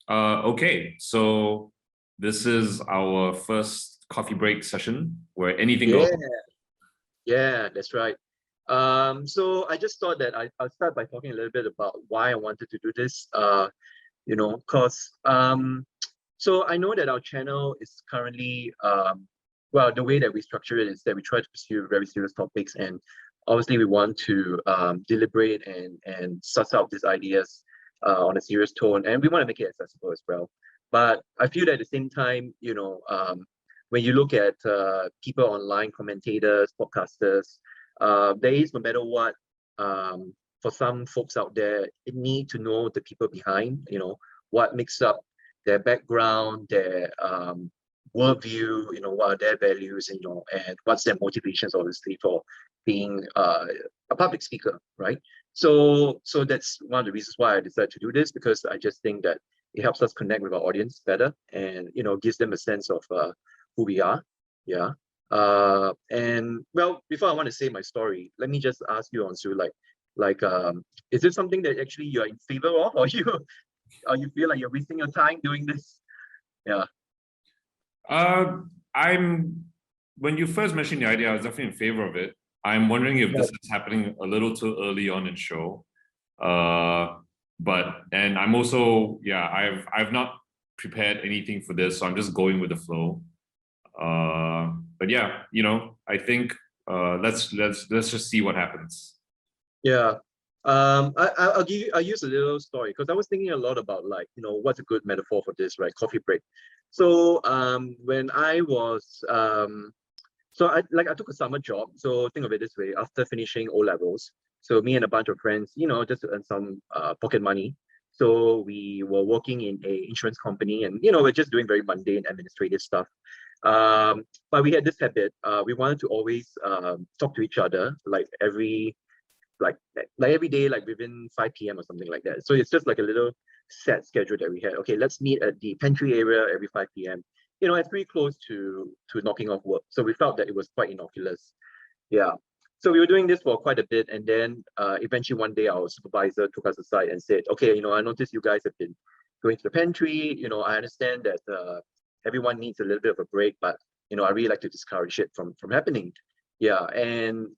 Okay, so this is our first coffee break session where anything Yeah, goes. yeah, that's right. So I just thought that I'll start by talking a little bit about why I wanted to do this. Because so I know that our channel is currently well, the way that we structure it is that we try to pursue very serious topics, and obviously we want to deliberate and suss out these ideas on a serious tone, and we want to make it accessible as well. But I feel that at the same time, when you look at people online, commentators, podcasters, there is, no matter what, for some folks out there, it need to know the people behind, what makes up their background, their worldview, what are their values, and what's their motivations, obviously, for being a public speaker, right? So that's one of the reasons why I decided to do this, because I just think that it helps us connect with our audience better, and gives them a sense of who we are. Yeah. And well, before I want to say my story, let me just ask you, Unsu, is this something that actually you're in favor of, or you feel like you're wasting your time doing this? Yeah. When you first mentioned the idea, I was definitely in favor of it. I'm wondering if this is happening a little too early on in show. And I'm also, I've not prepared anything for this, so I'm just going with the flow. But yeah, I think let's just see what happens. Yeah. I'll use a little story, because I was thinking a lot about, what's a good metaphor for this, right? Coffee break. So when I was I took a summer job. So think of it this way: after finishing O levels, so me and a bunch of friends, just to earn some pocket money. So we were working in a insurance company, and we're just doing very mundane administrative stuff. But we had this habit. We wanted to always talk to each other, every day, within 5 p.m. or something like that. So it's just like a little set schedule that we had. Okay, let's meet at the pantry area every 5 p.m. It's pretty close to knocking off work. So we felt that it was quite innocuous. Yeah. So we were doing this for quite a bit, and then eventually one day our supervisor took us aside and said, okay, I noticed you guys have been going to the pantry. I understand that everyone needs a little bit of a break, but I really like to discourage it from happening. Yeah. And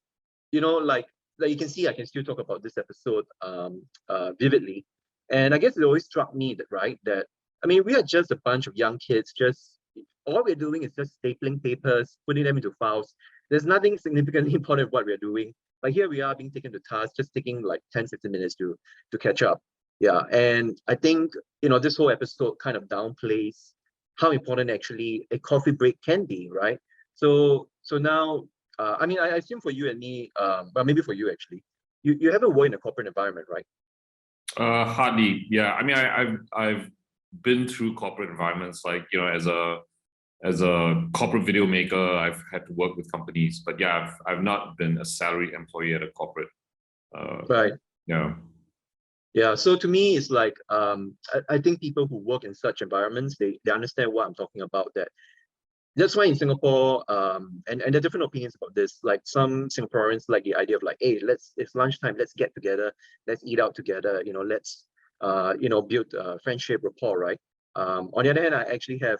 like you can see, I can still talk about this episode vividly. And I guess it always struck me that, right, that we are just a bunch of young kids. Just all we're doing is just stapling papers, putting them into files. There's nothing significantly important what we're doing. But here we are being taken to task, just taking like 10, 15 minutes to catch up. Yeah. And I think, this whole episode kind of downplays how important actually a coffee break can be, right? So now, I assume for you and me, but maybe for you actually, you haven't worked in a corporate environment, right? Hardly, yeah. I've been through corporate environments, as a corporate video maker. I've had to work with companies, but yeah, I've not been a salaried employee at a corporate. Right. Yeah. Yeah. So to me, it's like I think people who work in such environments, they understand what I'm talking about. That's why in Singapore, and there are different opinions about this. Like some Singaporeans like the idea of hey, it's lunchtime, let's get together, let's eat out together, let's build friendship, rapport, right? On the other hand, I actually have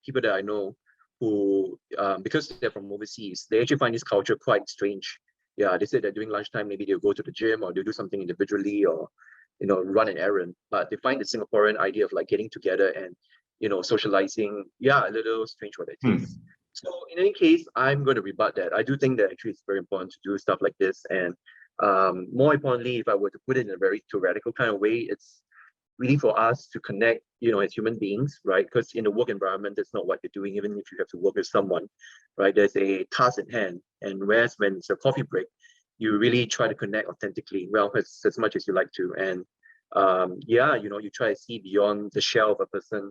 people that I know who, because they're from overseas, they actually find this culture quite strange. Yeah, they say that during lunchtime, maybe they'll go to the gym or they'll do something individually, or run an errand. But they find the Singaporean idea of getting together and socializing, a little strange what it is. So in any case, I'm going to rebut that. I do think that actually it's very important to do stuff like this. And more importantly, if I were to put it in a very theoretical kind of way, it's really for us to connect, as human beings, right? Because in the work environment, that's not what you're doing, even if you have to work with someone, right? There's a task at hand. And whereas when it's a coffee break, you really try to connect authentically, well, as much as you like to. And you try to see beyond the shell of a person,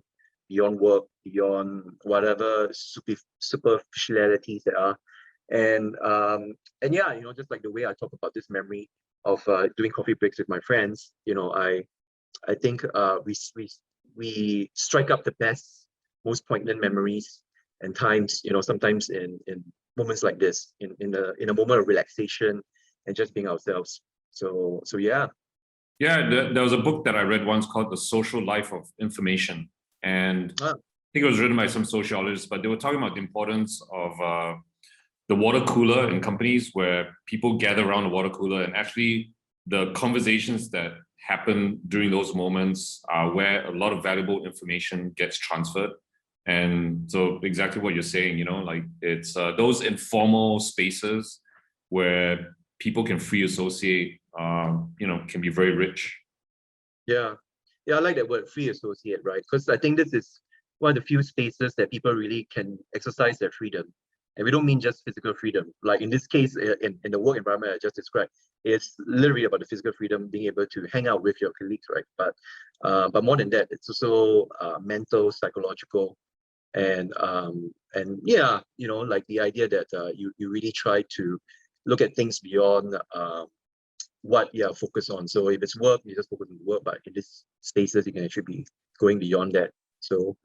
beyond work, beyond whatever superficialities there are. And just like the way I talk about this memory of doing coffee breaks with my friends, I think we strike up the best, most poignant memories and times, sometimes in moments like this, in a moment of relaxation and just being ourselves. So yeah. Yeah, there was a book that I read once called The Social Life of Information. And I think it was written by some sociologists, but they were talking about the importance of the water cooler in companies where people gather around the water cooler, and actually the conversations that happen during those moments are where a lot of valuable information gets transferred. And so exactly what you're saying, like it's those informal spaces where people can free associate, can be very rich. Yeah. Yeah, I like that word, free associate, right? Because I think this is one of the few spaces that people really can exercise their freedom. And we don't mean just physical freedom. Like in this case, in the work environment I just described, it's literally about the physical freedom, being able to hang out with your colleagues, right? But more than that, it's also mental, psychological, and yeah, like the idea that you really try to look at things beyond what you're focused on. So if it's work, you just focus on work, but in these spaces, you can actually be going beyond that. So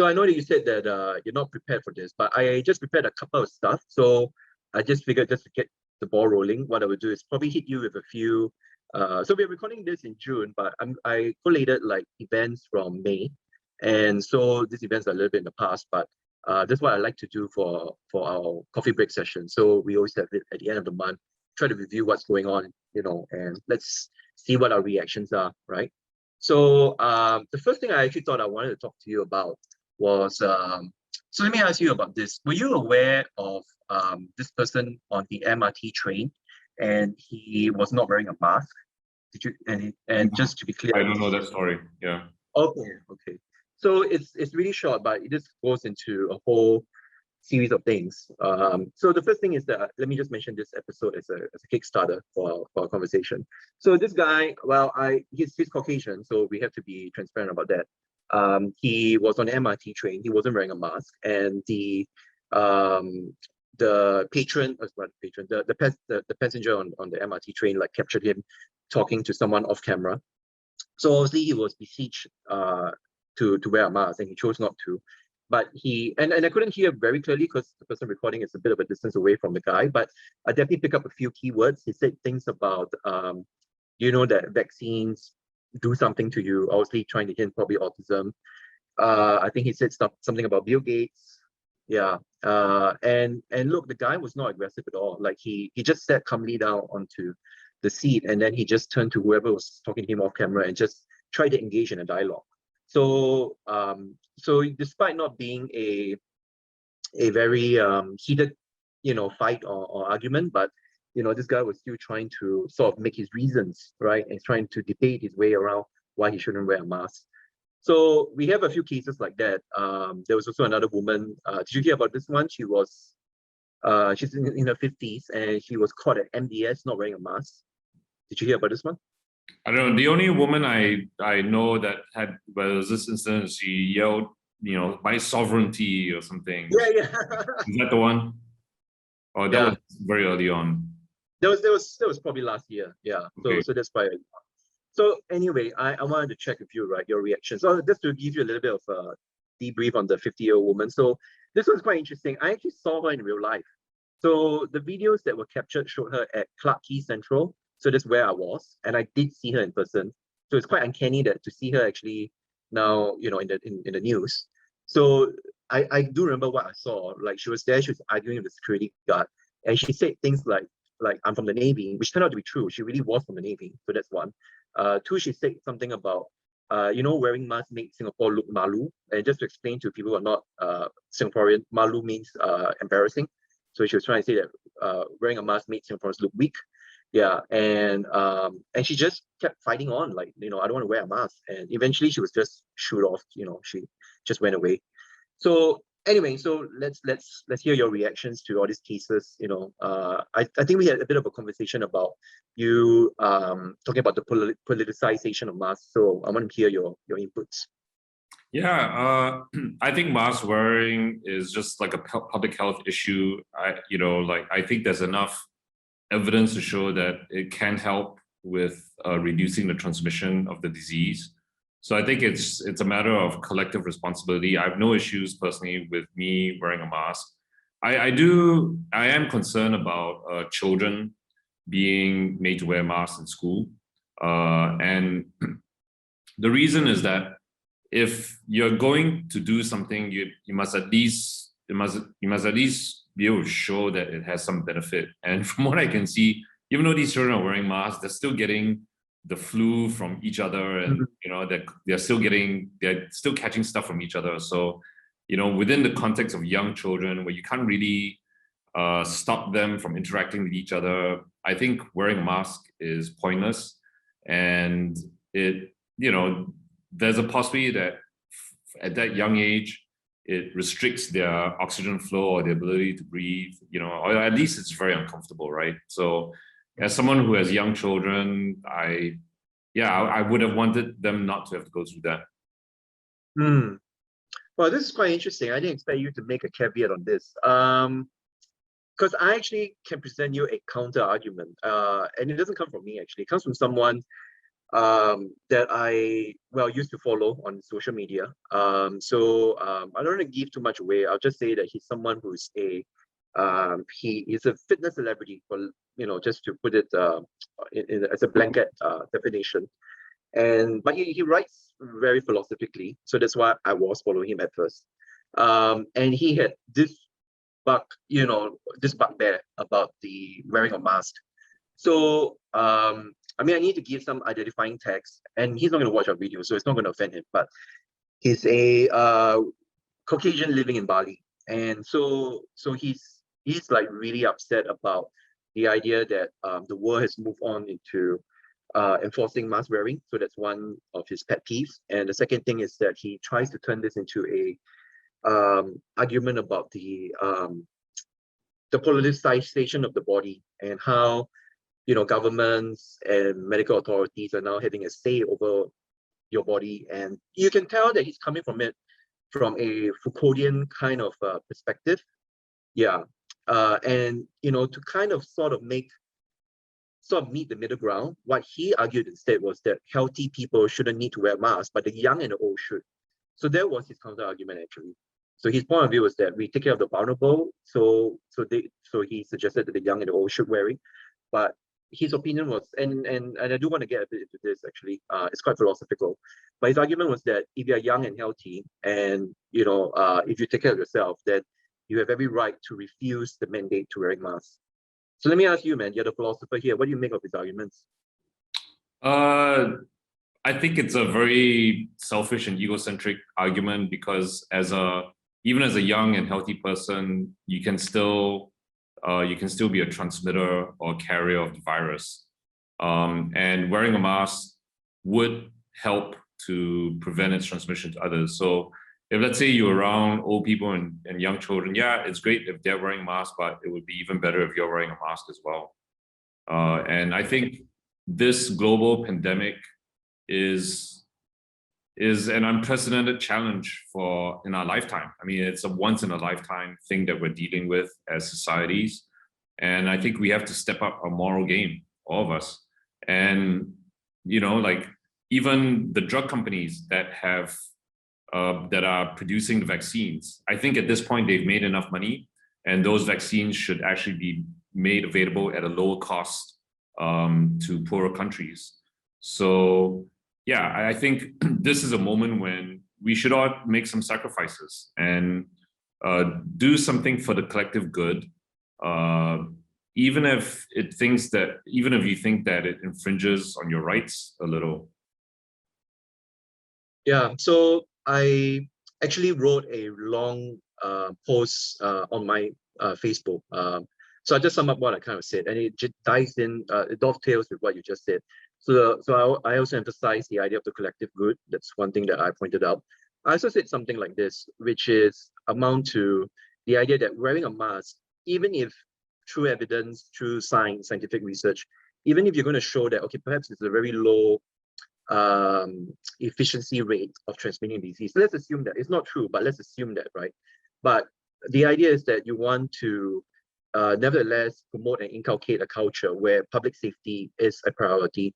I know that you said that you're not prepared for this, but I just prepared a couple of stuff. So I just figured, just to get the ball rolling, what I would do is probably hit you with a few. So we're recording this in June, but I collated like events from May. And so these events are a little bit in the past, but that's what I like to do for our coffee break session. So we always have it at the end of the month, try to review what's going on, and let's see what our reactions are, right? So the first thing I actually thought I wanted to talk to you about was, so let me ask you about this. Were you aware of this person on the MRT train, and he was not wearing a mask? Did you? And just to be clear, I don't know that story. Yeah. Okay. So it's really short, but it just goes into a whole series of things. So the first thing is that, let me just mention this episode as a Kickstarter for our conversation. So this guy, well, he's Caucasian, so we have to be transparent about that. He was on the MRT train. He wasn't wearing a mask, and the patron, the passenger on the MRT train, like, captured him talking to someone off camera. So obviously he was beseeched to wear a mask, and he chose not to. But he, and I couldn't hear very clearly because the person recording is a bit of a distance away from the guy, but I definitely picked up a few keywords. He said things about, that vaccines do something to you, obviously trying to hint probably autism. I think he said something about Bill Gates. Yeah. And look, the guy was not aggressive at all. Like he just sat calmly down onto the seat, and then he just turned to whoever was talking to him off camera and just tried to engage in a dialogue. So despite not being a very heated, fight or argument, but this guy was still trying to sort of make his reasons, right, and trying to debate his way around why he shouldn't wear a mask. So we have a few cases like that. There was also another woman. Did you hear about this one? She's in her 50s, and she was caught at MDS not wearing a mask. Did you hear about this one? I don't know. The only woman I know that was this incident, she yelled, my sovereignty or something. Yeah. Is that the one? Oh, that was very early on. That was probably last year. Yeah. Okay. So that's quite. So anyway, I wanted to check with you, right, your reaction. So just to give you a little bit of a debrief on the 50-year-old woman. So this was quite interesting. I actually saw her in real life. So the videos that were captured showed her at Clarke Quay Central. So that's where I was, and I did see her in person. So it's quite uncanny that to see her actually now, in the news. So I do remember what I saw. Like she was there, she was arguing with the security guard, and she said things like I'm from the Navy, which turned out to be true. She really was from the Navy. So that's one. Two, she said something about wearing masks make Singapore look malu. And just to explain to people who are not Singaporean, malu means embarrassing. So she was trying to say that wearing a mask made Singaporeans look weak. Yeah, and she just kept fighting on, like, I don't want to wear a mask. And eventually she was just shooed off, she just went away. So anyway, so let's hear your reactions to all these cases. I think we had a bit of a conversation about you talking about the politicization of masks. So I want to hear your inputs. Yeah, I think mask wearing is just like a public health issue. I think there's enough evidence to show that it can help with reducing the transmission of the disease. So I think it's a matter of collective responsibility. I have no issues personally with me wearing a mask. I am concerned about children being made to wear masks in school. And the reason is that if you're going to do something, you must at least be able to show that it has some benefit. And from what I can see, even though these children are wearing masks, they're still getting the flu from each other, and they're still catching stuff from each other. So, within the context of young children, where you can't really stop them from interacting with each other, I think wearing a mask is pointless. And there's a possibility that at that young age, it restricts their oxygen flow or their ability to breathe, or at least it's very uncomfortable, right? So as someone who has young children, I would have wanted them not to have to go through that. Well, this is quite interesting. I didn't expect you to make a caveat on this. Because I actually can present you a counter argument. And it doesn't come from me, actually. It comes from someone that I used to follow on social media. So I don't want to give too much away. I'll just say that he's someone who's he is a fitness celebrity, for just to put it as a blanket definition. But he writes very philosophically, so that's why I was following him at first. And he had this bugbear about the wearing a mask. So I need to give some identifying text, and he's not going to watch our video, so it's not going to offend him. But he's a Caucasian living in Bali, and so he's like really upset about the idea that the world has moved on into enforcing mask wearing. So that's one of his pet peeves. And the second thing is that he tries to turn this into a argument about the politicization of the body, and how governments and medical authorities are now having a say over your body. And you can tell that he's coming from it from a Foucauldian kind of perspective. And to kind of sort of meet the middle ground, what he argued instead was that healthy people shouldn't need to wear masks, but the young and the old should. So that was his counter argument, actually. So his point of view was that we take care of the vulnerable, so he suggested that the young and the old should wear it. But his opinion was, and I do want to get a bit into this, actually, it's quite philosophical, but his argument was that if you're young and healthy, and if you take care of yourself, then you have every right to refuse the mandate to wearing masks. So let me ask you, man, you're the philosopher here, what do you make of his arguments? I think it's a very selfish and egocentric argument, because even as a young and healthy person, you can still be a transmitter or carrier of the virus. And wearing a mask would help to prevent its transmission to others. So if, let's say, you're around old people and young children, it's great if they're wearing masks, but it would be even better if you're wearing a mask as well. And I think this global pandemic is an unprecedented challenge in our lifetime. It's a once in a lifetime thing that we're dealing with as societies. And I think we have to step up our moral game, all of us. And, even the drug companies that are producing the vaccines, I think at this point they've made enough money, and those vaccines should actually be made available at a lower cost to poorer countries. So I think this is a moment when we should all make some sacrifices and do something for the collective good, even if you think that it infringes on your rights a little. So I actually wrote a long post on my Facebook. So I just sum up what I kind of said, and it just dives in, it dovetails with what you just said. So I also emphasize the idea of the collective good. That's one thing that I pointed out. I also said something like this, which is amount to the idea that wearing a mask, even if through evidence, through scientific research, even if you're going to show that, okay, perhaps it's a very low efficiency rate of transmitting disease. So let's assume that it's not true, but let's assume that, right? But the idea is that you want to nevertheless promote and inculcate a culture where public safety is a priority.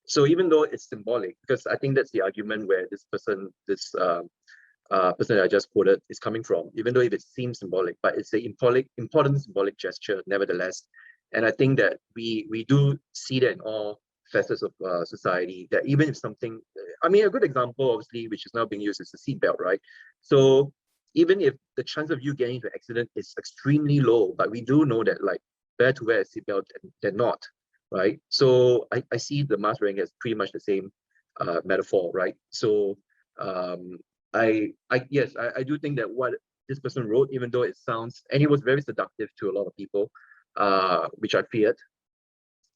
So even though it's symbolic, because I think that's the argument where this person that I just quoted is coming from, even though if it seems symbolic, but it's an important symbolic gesture nevertheless. And I think that we do see that in all facets of society, that even if something, I mean, a good example, obviously, which is now being used is the seatbelt, right? So even if the chance of you getting into an accident is extremely low, but we do know that like better to wear a seatbelt than not, right? So I see the mask wearing as pretty much the same metaphor, right? So yes, I do think that what this person wrote, even though it sounds, and it was very seductive to a lot of people, which I feared.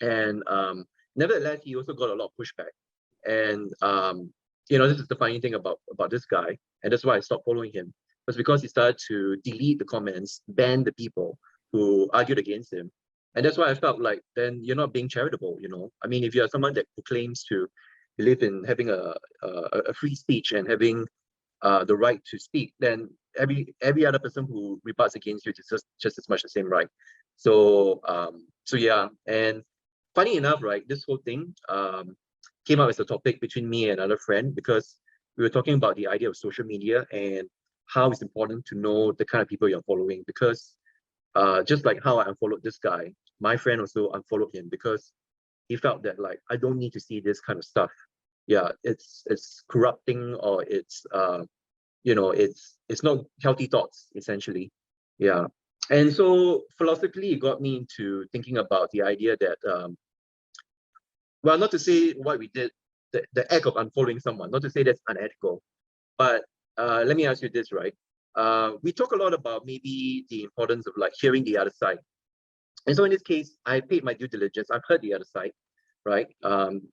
And nevertheless, he also got a lot of pushback. And this is the funny thing about this guy, and that's why I stopped following him. Was because he started to delete the comments, ban the people who argued against him. And that's why I felt like, then you're not being charitable, I mean, if you're someone that claims to believe in having a free speech and having the right to speak, then every other person who rebuts against you is just as much the same right. So yeah, and funny enough, right, this whole thing came up as a topic between me and another friend, because we were talking about the idea of social media and how it's important to know the kind of people you're following. Because just like how I unfollowed this guy, my friend also unfollowed him because he felt that like, I don't need to see this kind of stuff. Yeah, it's corrupting, or it's it's not healthy thoughts, essentially. Yeah. And so philosophically, it got me into thinking about the idea that well, not to say what we did, the act of unfollowing someone, not to say that's unethical, but let me ask you this, right? We talk a lot about maybe the importance of like hearing the other side. And so in this case, I paid my due diligence. I've heard the other side, right?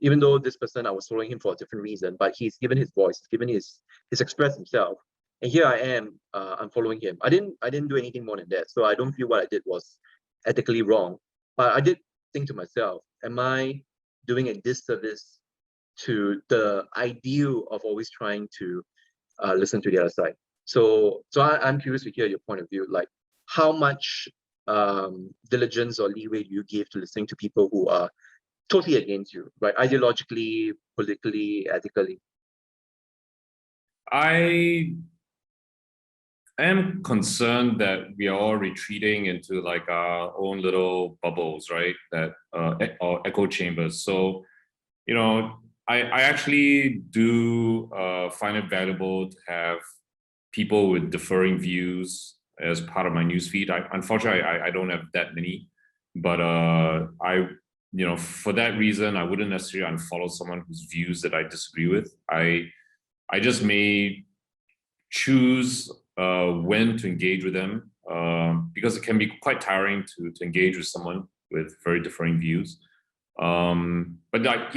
Even though this person, I was following him for a different reason, but he's given his voice, given his expressed himself. And here I am, I'm following him. I didn't do anything more than that. So I don't feel what I did was ethically wrong. But I did think to myself, am I doing a disservice to the ideal of always trying to listen to the other side? So I'm curious to hear your point of view, like how much diligence or leeway do you give to listening to people who are totally against you, right? Ideologically, politically, ethically. I am concerned that we are all retreating into like our own little bubbles, right? That or echo chambers. So, I actually do find it valuable to have people with differing views as part of my newsfeed. Unfortunately, I don't have that many, but for that reason, I wouldn't necessarily unfollow someone whose views that I disagree with. I just may choose when to engage with them, because it can be quite tiring to engage with someone with very differing views. But like,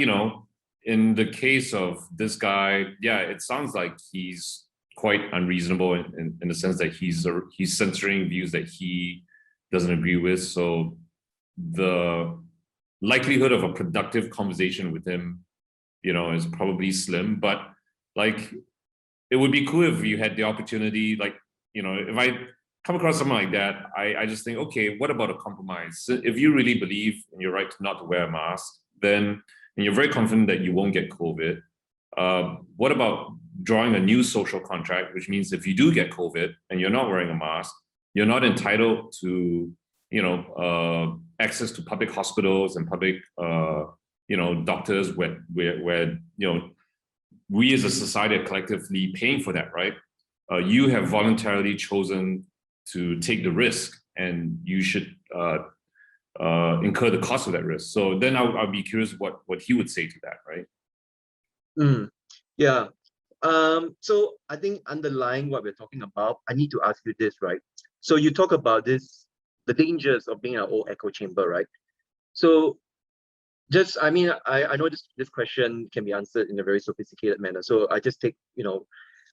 in the case of this guy, yeah, it sounds like he's quite unreasonable in the sense that he's censoring views that he doesn't agree with. So the likelihood of a productive conversation with him, is probably slim. But like, it would be cool if you had the opportunity, like, if I come across someone like that, I just think, okay, what about a compromise? If you really believe in your right not to wear a mask, then, and you're very confident that you won't get COVID, what about drawing a new social contract, which means if you do get COVID and you're not wearing a mask, you're not entitled to, access to public hospitals and public, doctors where we as a society are collectively paying for that, right? You have voluntarily chosen to take the risk, and you should incur the cost of that risk. So then I'll be curious what he would say to that, right? Yeah. So I think underlying what we're talking about, I need to ask you this, right? So you talk about this, the dangers of being an old echo chamber, right? So I know this question can be answered in a very sophisticated manner. So I just take,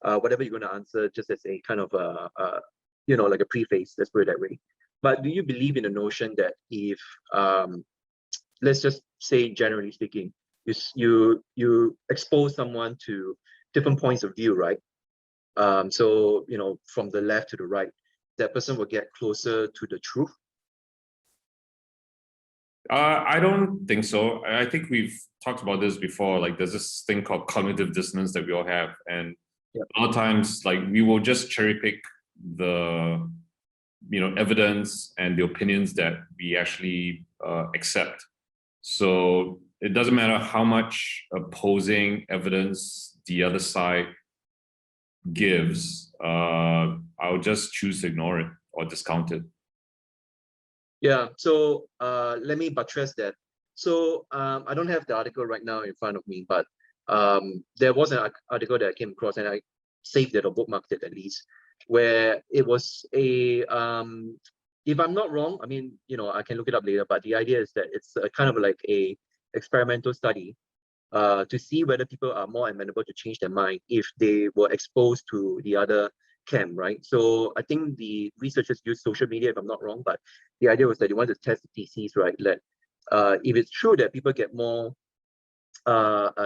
whatever you're going to answer just as a kind of like a preface, let's put it that way. But do you believe in the notion that if, let's just say, generally speaking, you expose someone to different points of view, right? So, from the left to the right, that person will get closer to the truth? I don't think so. I think we've talked about this before. Like, there's this thing called cognitive dissonance that we all have, and a lot of times, like, we will just cherry pick the, evidence and the opinions that we actually accept. So it doesn't matter how much opposing evidence the other side gives, I'll just choose to ignore it or discount it. Yeah, so let me buttress that. So I don't have the article right now in front of me, but there was an article that I came across, and I saved it or bookmarked it at least, where it was a, if I'm not wrong, I mean, I can look it up later, but the idea is that it's a kind of like a experimental study to see whether people are more amenable to change their mind if they were exposed to the other camp, right? So I think the researchers used social media, if I'm not wrong, but the idea was that they wanted to test the thesis, right? That if it's true that people get more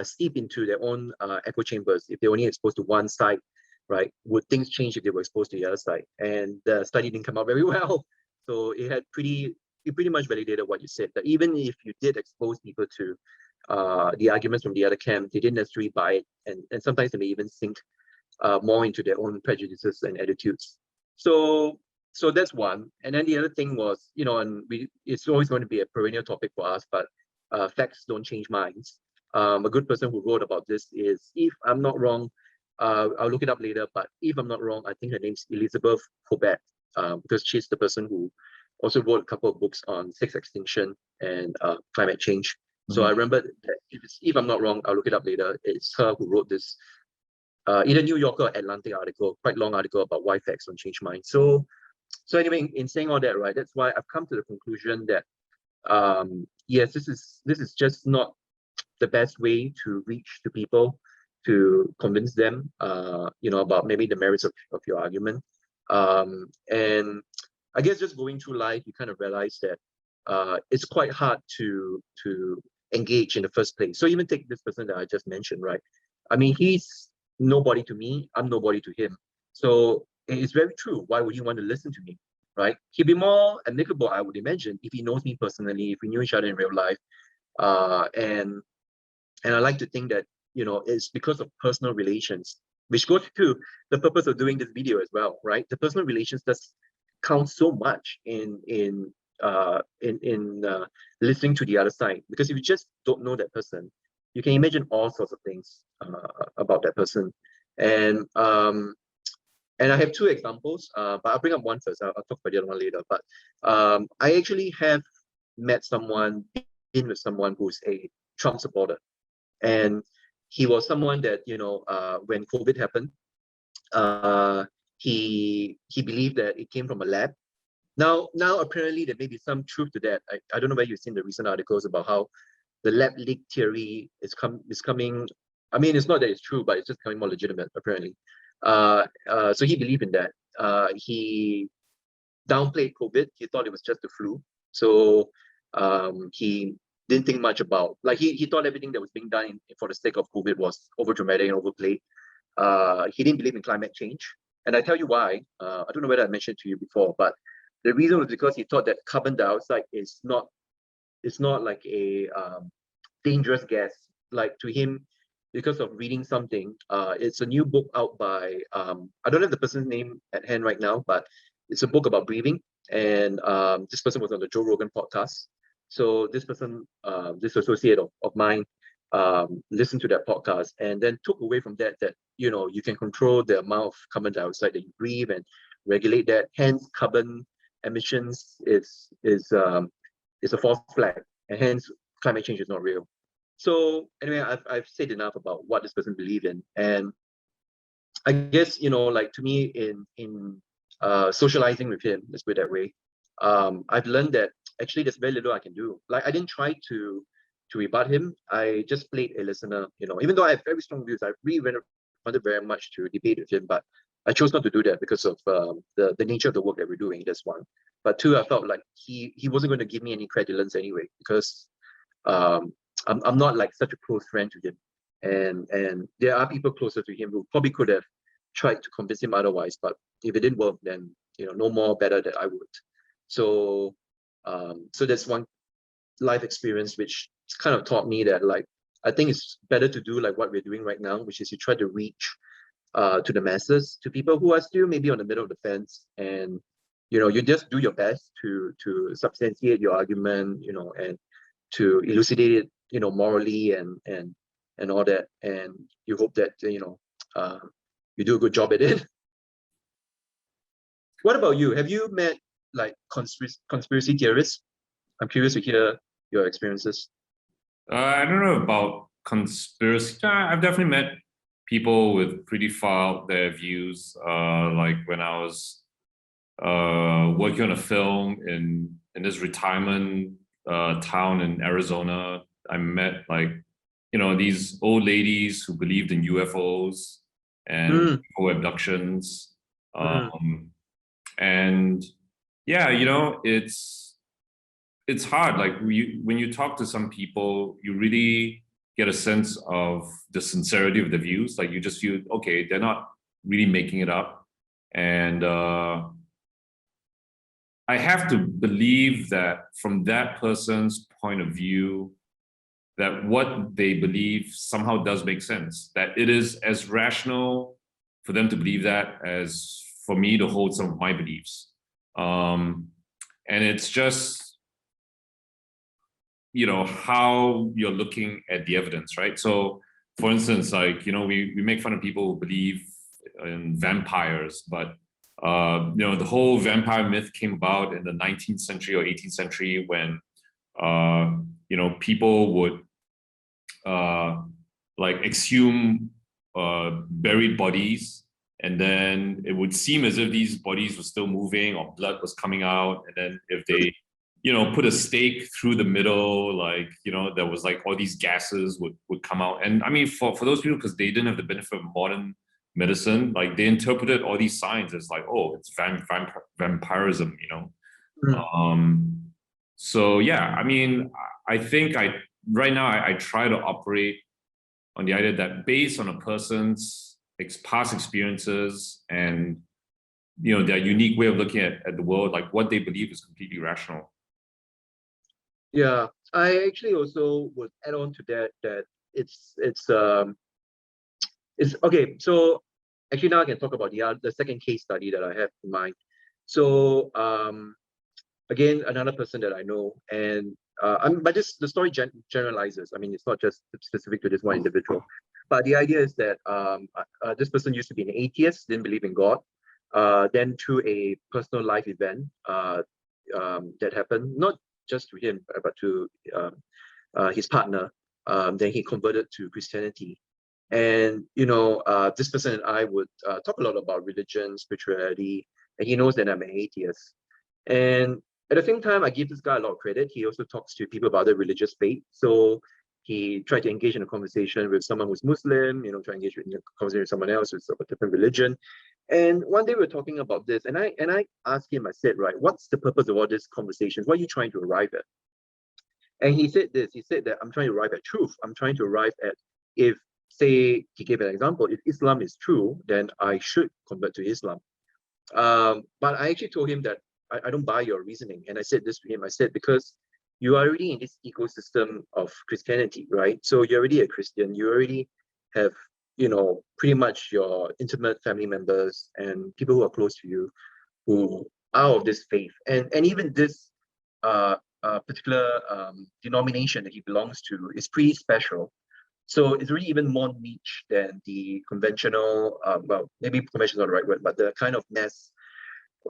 steep into their own echo chambers if they're only exposed to one side, right? Would things change if they were exposed to the other side? And the study didn't come out very well. So it pretty much validated what you said, that even if you did expose people to the arguments from the other camp, they didn't necessarily buy it, and sometimes they may even sink more into their own prejudices and attitudes. So that's one. And then the other thing was, and it's always going to be a perennial topic for us, but facts don't change minds. A good person who wrote about this is, if I'm not wrong, I'll look it up later, but if I'm not wrong, I think her name's Elizabeth Hobart, because she's the person who also wrote a couple of books on sex extinction and climate change. So I remember that if I'm not wrong, I'll look it up later. It's her who wrote this either New Yorker or Atlantic article, quite long article about why facts don't change minds. So anyway, in saying all that, right, that's why I've come to the conclusion that yes, this is just not the best way to reach to people, to convince them, about maybe the merits of your argument. And I guess just going through life, you kind of realize that it's quite hard to engage in the first place. So even take this person that I just mentioned, right? I mean, he's nobody to me, I'm nobody to him. So it's very true. Why would he want to listen to me, right? He'd be more amicable, I would imagine, if he knows me personally, if we knew each other in real life. And I like to think that, it's because of personal relations, which goes to the purpose of doing this video as well, right? The personal relations does count so much in listening to the other side, because if you just don't know that person, you can imagine all sorts of things about that person. And I have two examples, but I'll bring up one first. I'll talk about the other one later. But I actually have met someone, been with someone who's a Trump supporter, and he was someone that, when COVID happened, he believed that it came from a lab. Now apparently there may be some truth to that. I don't know whether you've seen the recent articles about how the lab leak theory is coming. I mean, it's not that it's true, but it's just becoming more legitimate, apparently. So he believed in that. He downplayed COVID. He thought it was just the flu. So he didn't think much about, like, he thought everything that was being done for the sake of COVID was over dramatic and overplayed. He didn't believe in climate change. And I tell you why. I don't know whether I mentioned to you before, but the reason was because he thought that carbon dioxide is not like a dangerous gas. Like, to him, because of reading something, it's a new book out by, I don't have the person's name at hand right now, but it's a book about breathing. And this person was on the Joe Rogan podcast. So this person, this associate of mine, listened to that podcast and then took away from that you can control the amount of carbon dioxide that you breathe and regulate that. Hence, carbon emissions is a false flag, and hence climate change is not real. So anyway, I've said enough about what this person believed in, and I guess like, to me, in socializing with him, let's put it that way, I've learned that actually there's very little I can do. Like, I didn't try to rebut him. I just played a listener. Even though I have very strong views, I really wanted very much to debate with him, but I chose not to do that because of the nature of the work that we're doing. That's one. But two, I felt like he wasn't going to give me any credulence anyway, because I'm not like such a close friend to him, and there are people closer to him who probably could have tried to convince him otherwise. But if it didn't work, then no more better that I would. So that's one life experience which kind of taught me that, like, I think it's better to do like what we're doing right now, which is you try to reach to the masses, to people who are still maybe on the middle of the fence, and you just do your best to substantiate your argument, and to elucidate it morally and all that, and you hope that you do a good job at it. What about you? Have you met like conspiracy theorists? I'm curious to hear your experiences. I don't know about conspiracy. I've definitely met people with pretty far out there views. Like when I was working on a film in this retirement town in Arizona, I met these old ladies who believed in UFOs and UFO abductions. And yeah, it's hard. Like when you talk to some people, you really get a sense of the sincerity of the views. Like you just feel, okay, they're not really making it up. And I have to believe that from that person's point of view, that what they believe somehow does make sense, that it is as rational for them to believe that as for me to hold some of my beliefs. And it's just, how you're looking at the evidence, right? So for instance, we make fun of people who believe in vampires, but the whole vampire myth came about in the 19th century or 18th century when people would exhume buried bodies, and then it would seem as if these bodies were still moving or blood was coming out, and then if they put a stake through the middle, there was all these gases would come out. And I mean, for those people, because they didn't have the benefit of modern medicine, they interpreted all these signs as oh, it's vampirism, So yeah, I mean, I think right now I try to operate on the idea that based on a person's past experiences and their unique way of looking at the world, what they believe is completely rational. Yeah, I actually also would add on to that it's okay. So actually now I can talk about the second case study that I have in mind. So again, another person that I know, and but the story generalizes. I mean, it's not just specific to this one individual, but the idea is that this person used to be an atheist, didn't believe in God. Then through a personal life event that happened, not just to him, but to his partner, then he converted to Christianity. And this person and I would talk a lot about religion, spirituality, and he knows that I'm an atheist. And at the same time, I give this guy a lot of credit. He also talks to people about their religious faith. So he tried to engage in a conversation with someone who's Muslim, try to engage in a conversation with someone else who's of a different religion. And one day we were talking about this, and I asked him, I said, right, what's the purpose of all these conversations? What are you trying to arrive at? And he said this, he said that I'm trying to arrive at truth. I'm trying to arrive at, if, say, he gave an example, if Islam is true, then I should convert to Islam. But I actually told him that I don't buy your reasoning. And I said this to him, I said, because you are already in this ecosystem of Christianity, right? So you're already a Christian, you already have, pretty much your intimate family members and people who are close to you who are of this faith. And even this particular denomination that he belongs to is pretty special. So it's really even more niche than the conventional, well, maybe conventional is not the right word, but the kind of mass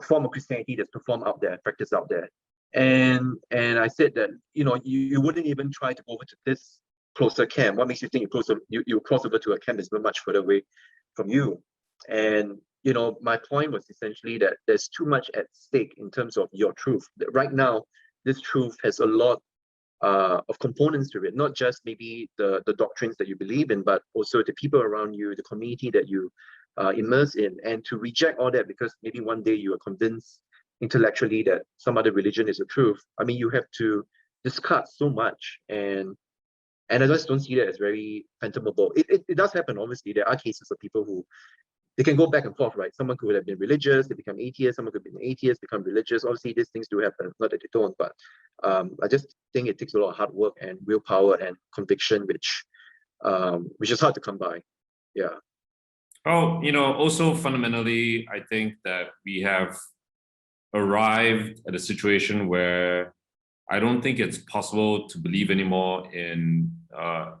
form of Christianity that's performed out there, practiced out there. And I said that, you wouldn't even try to go over to this closer camp. What makes you think you cross over to a camp that's much further away from you? And, my point was essentially that there's too much at stake in terms of your truth. Right now, this truth has a lot of components to it, not just maybe the doctrines that you believe in, but also the people around you, the community that you immerse in. And to reject all that because maybe one day you are convinced intellectually that some other religion is the truth, I mean, you have to discard so much. And I just don't see that as very fathomable. It does happen, obviously. There are cases of people who they can go back and forth, right? Someone could have been religious, they become atheist. Someone could be an atheist, become religious. Obviously, these things do happen. Not that they don't, but I just think it takes a lot of hard work and willpower and conviction, which is hard to come by. Yeah. Oh, also fundamentally, I think that we have arrived at a situation where I don't think it's possible to believe anymore in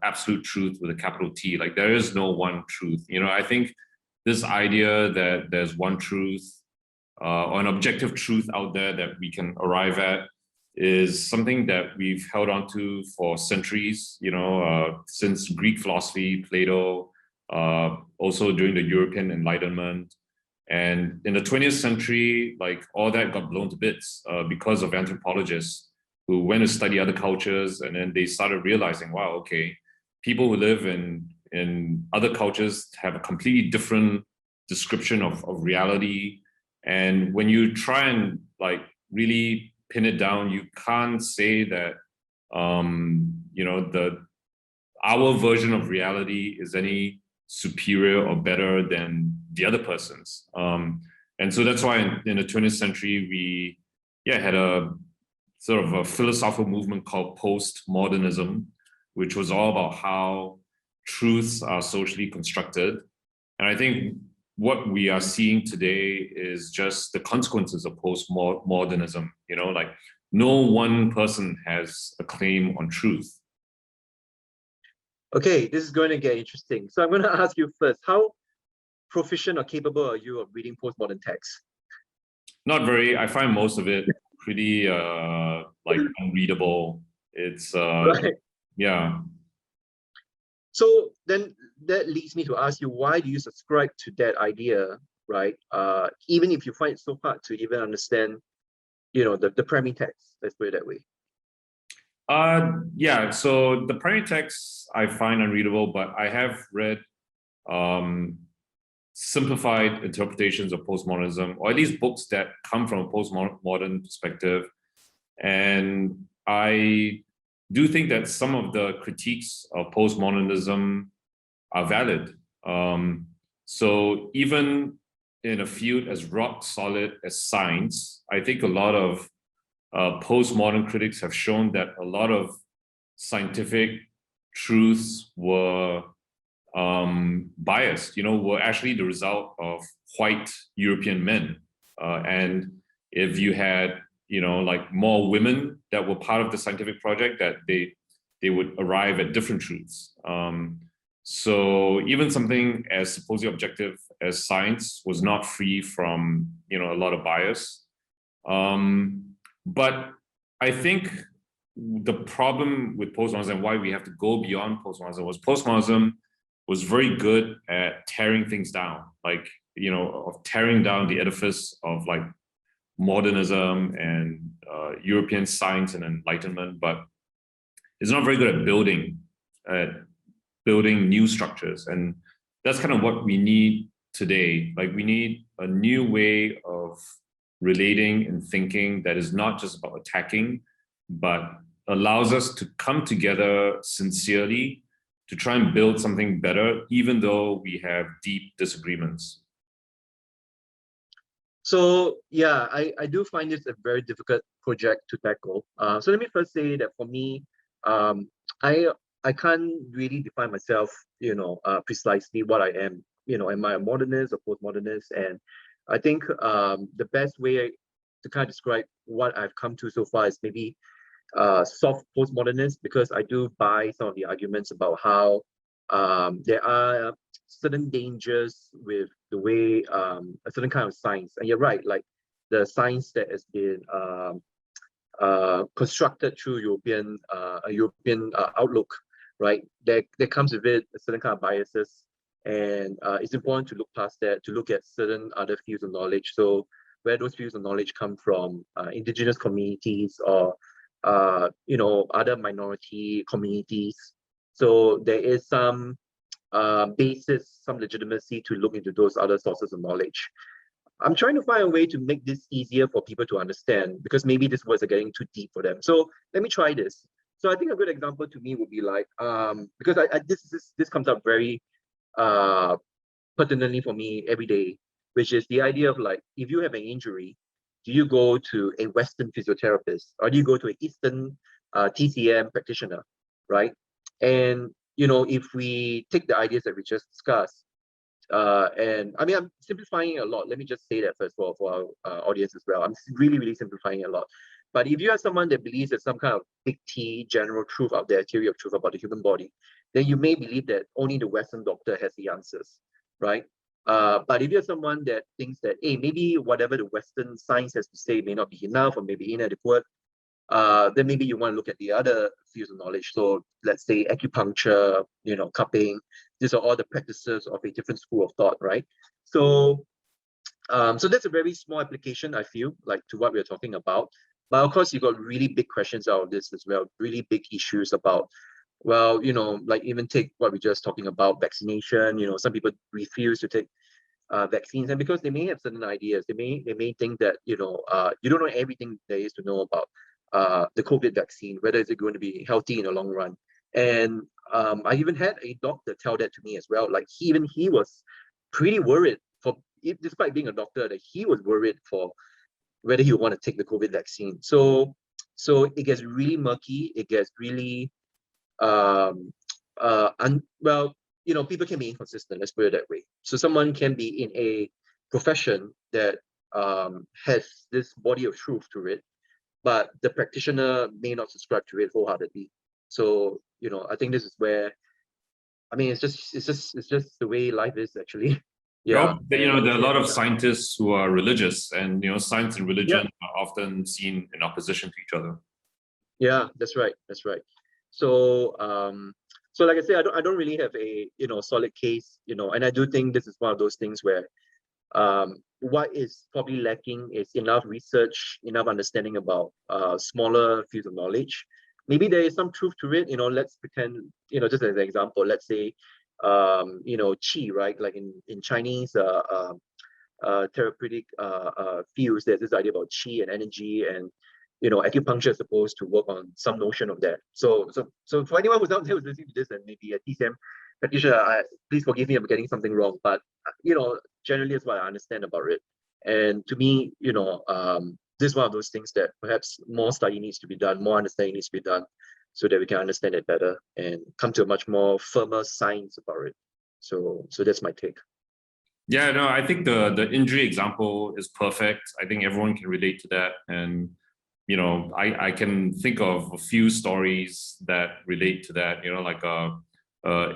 absolute truth with a capital T. Like there is no one truth. You know, I think this idea that there's one truth or an objective truth out there that we can arrive at is something that we've held on to for centuries, you know, since Greek philosophy, Plato, also during the European Enlightenment. And in the 20th century, like all that got blown to bits because of anthropologists who went to study other cultures, and then they started realizing, wow, okay, people who live in other cultures have a completely different description of reality. And when you try and like really pin it down, you can't say that you know, our version of reality is any superior or better than the other person's. And so that's why in the 20th century, we had a sort of a philosophical movement called Post-Modernism, which was all about how truths are socially constructed. And I think what we are seeing today is just the consequences of post-modernism. You know, like no one person has a claim on truth. Okay, this is going to get interesting. So I'm going to ask you first, how proficient or capable are you of reading postmodern texts? Not very. I find most of it pretty like unreadable. It's right. Yeah. So then that leads me to ask you, why do you subscribe to that idea, right? Even if you find it so hard to even understand, you know, the primary text, let's put it that way. Yeah, so the primary texts I find unreadable, but I have read simplified interpretations of postmodernism, or at least books that come from a postmodern perspective. And I do think that some of the critiques of postmodernism are valid. So even in a field as rock solid as science, I think a lot of postmodern critics have shown that a lot of scientific truths were biased, you know, were actually the result of white European men. And if you had, you know, like more women that were part of the scientific project, that they would arrive at different truths. So even something as supposedly objective as science was not free from, you know, a lot of bias. But I think the problem with postmodernism and why we have to go beyond postmodernism was very good at tearing things down, like, you know, of tearing down the edifice of like modernism and European science and enlightenment, but it's not very good at building new structures. And that's kind of what we need today. Like we need a new way of relating and thinking that is not just about attacking, but allows us to come together sincerely to try and build something better, even though we have deep disagreements. So yeah, I do find this a very difficult project to tackle. So let me first say that for me, I can't really define myself, you know, precisely what I am. You know, am I a modernist or postmodernist? And I think the best way to kind of describe what I've come to so far is maybe soft postmodernist, because I do buy some of the arguments about how there are certain dangers with the way a certain kind of science, and you're right, like the science that has been constructed through European outlook, right? There comes with it a certain kind of biases, and it's important to look past that, to look at certain other fields of knowledge. So where those fields of knowledge come from, indigenous communities or you know, other minority communities. So there is some basis, some legitimacy to look into those other sources of knowledge. I'm trying to find a way to make this easier for people to understand, because maybe these words are getting too deep for them. So let me try this. So I think a good example to me would be like, because this comes up very pertinently for me every day, which is the idea of like, if you have an injury, do you go to a Western physiotherapist or do you go to an Eastern TCM practitioner, right? And you know, if we take the ideas that we just discussed, and I mean, I'm simplifying a lot. Let me just say that first for our audience as well. I'm really, really simplifying a lot. But if you are someone that believes there's some kind of big T general truth out there, theory of truth about the human body, then you may believe that only the Western doctor has the answers, right? But if you're someone that thinks that, hey, maybe whatever the Western science has to say may not be enough or maybe inadequate, then maybe you want to look at the other fields of knowledge. So let's say acupuncture, cupping. These are all the practices of a different school of thought, right? So, so that's a very small application, I feel, like to what we're talking about. But of course, you got really big questions out of this as well, really big issues about, well, like even take what we're just talking about, vaccination. Some people refuse to take vaccines, and because they may have certain ideas, they may think that you don't know everything there is to know about the COVID vaccine, whether it's going to be healthy in the long run. And I even had a doctor tell that to me as well. Like he was pretty worried despite being a doctor, that he was worried for whether he would want to take the COVID vaccine. So it gets really murky. It gets really people can be inconsistent, let's put it that way. So someone can be in a profession that has this body of truth to it, but the practitioner may not subscribe to it wholeheartedly. So, I think this is where, it's just the way life is, actually. Yeah. There are a lot of scientists who are religious, and science and religion are often seen in opposition to each other. Yeah, that's right. So so like I say, I don't really have a solid case, and I do think this is one of those things where what is probably lacking is enough research, enough understanding about smaller fields of knowledge. Maybe there is some truth to it. Let's pretend, just as an example, let's say qi, right? Like in Chinese therapeutic fields, there's this idea about qi and energy, and acupuncture is supposed to work on some notion of that. So for anyone who's out there who's listening to this and maybe a TCM practitioner, please forgive me if I'm getting something wrong, but generally is what I understand about it. And to me, this is one of those things that perhaps more study needs to be done, more understanding needs to be done, so that we can understand it better and come to a much more firmer science about it. So that's my take. Yeah, no, I think the injury example is perfect. I think everyone can relate to that. And I can think of a few stories that relate to that. Like a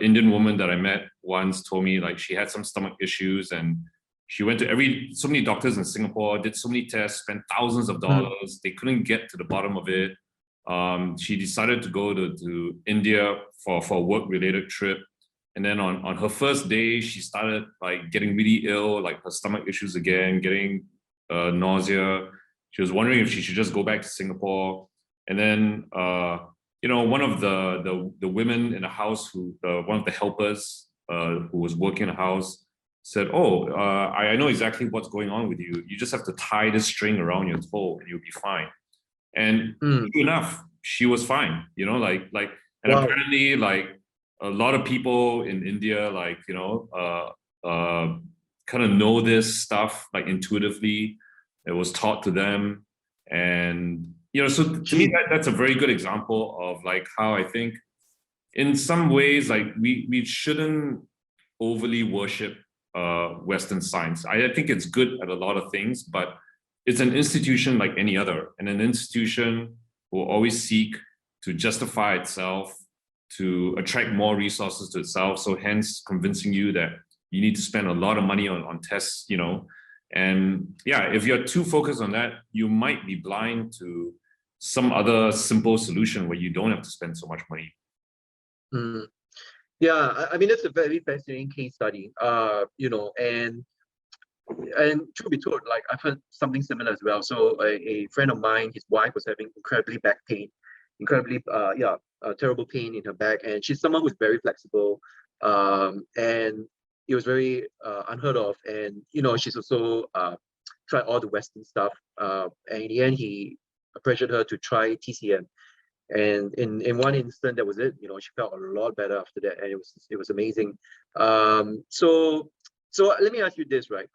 Indian woman that I met once told me, like, she had some stomach issues, and she went to so many doctors in Singapore, did so many tests, spent thousands of dollars. They couldn't get to the bottom of it. She decided to go to India for a work-related trip. And then on her first day, she started like getting really ill, like her stomach issues again, getting nausea. She was wondering if she should just go back to Singapore. And then, one of the women in the house, one of the helpers who was working in the house, said, "Oh, I know exactly what's going on with you. You just have to tie this string around your toe and you'll be fine." And true enough, she was fine. And wow. Apparently, like a lot of people in India, like kind of know this stuff like intuitively. It was taught to them, and so to me that's a very good example of like how I think in some ways like we shouldn't overly worship Western science. I think it's good at a lot of things, but it's an institution like any other, and an institution will always seek to justify itself, to attract more resources to itself. So hence convincing you that you need to spend a lot of money on tests, and yeah, if you're too focused on that, you might be blind to some other simple solution where you don't have to spend so much money. Yeah, I mean, that's a very fascinating case study, and truth be told, like I've heard something similar as well. So a friend of mine, his wife was having incredibly back pain, terrible pain in her back, and she's someone who's very flexible, and it was very unheard of. And she's also tried all the Western stuff, and in the end, he pressured her to try TCM. And in one instant, that was it. She felt a lot better after that, and it was amazing. So let me ask you this, right?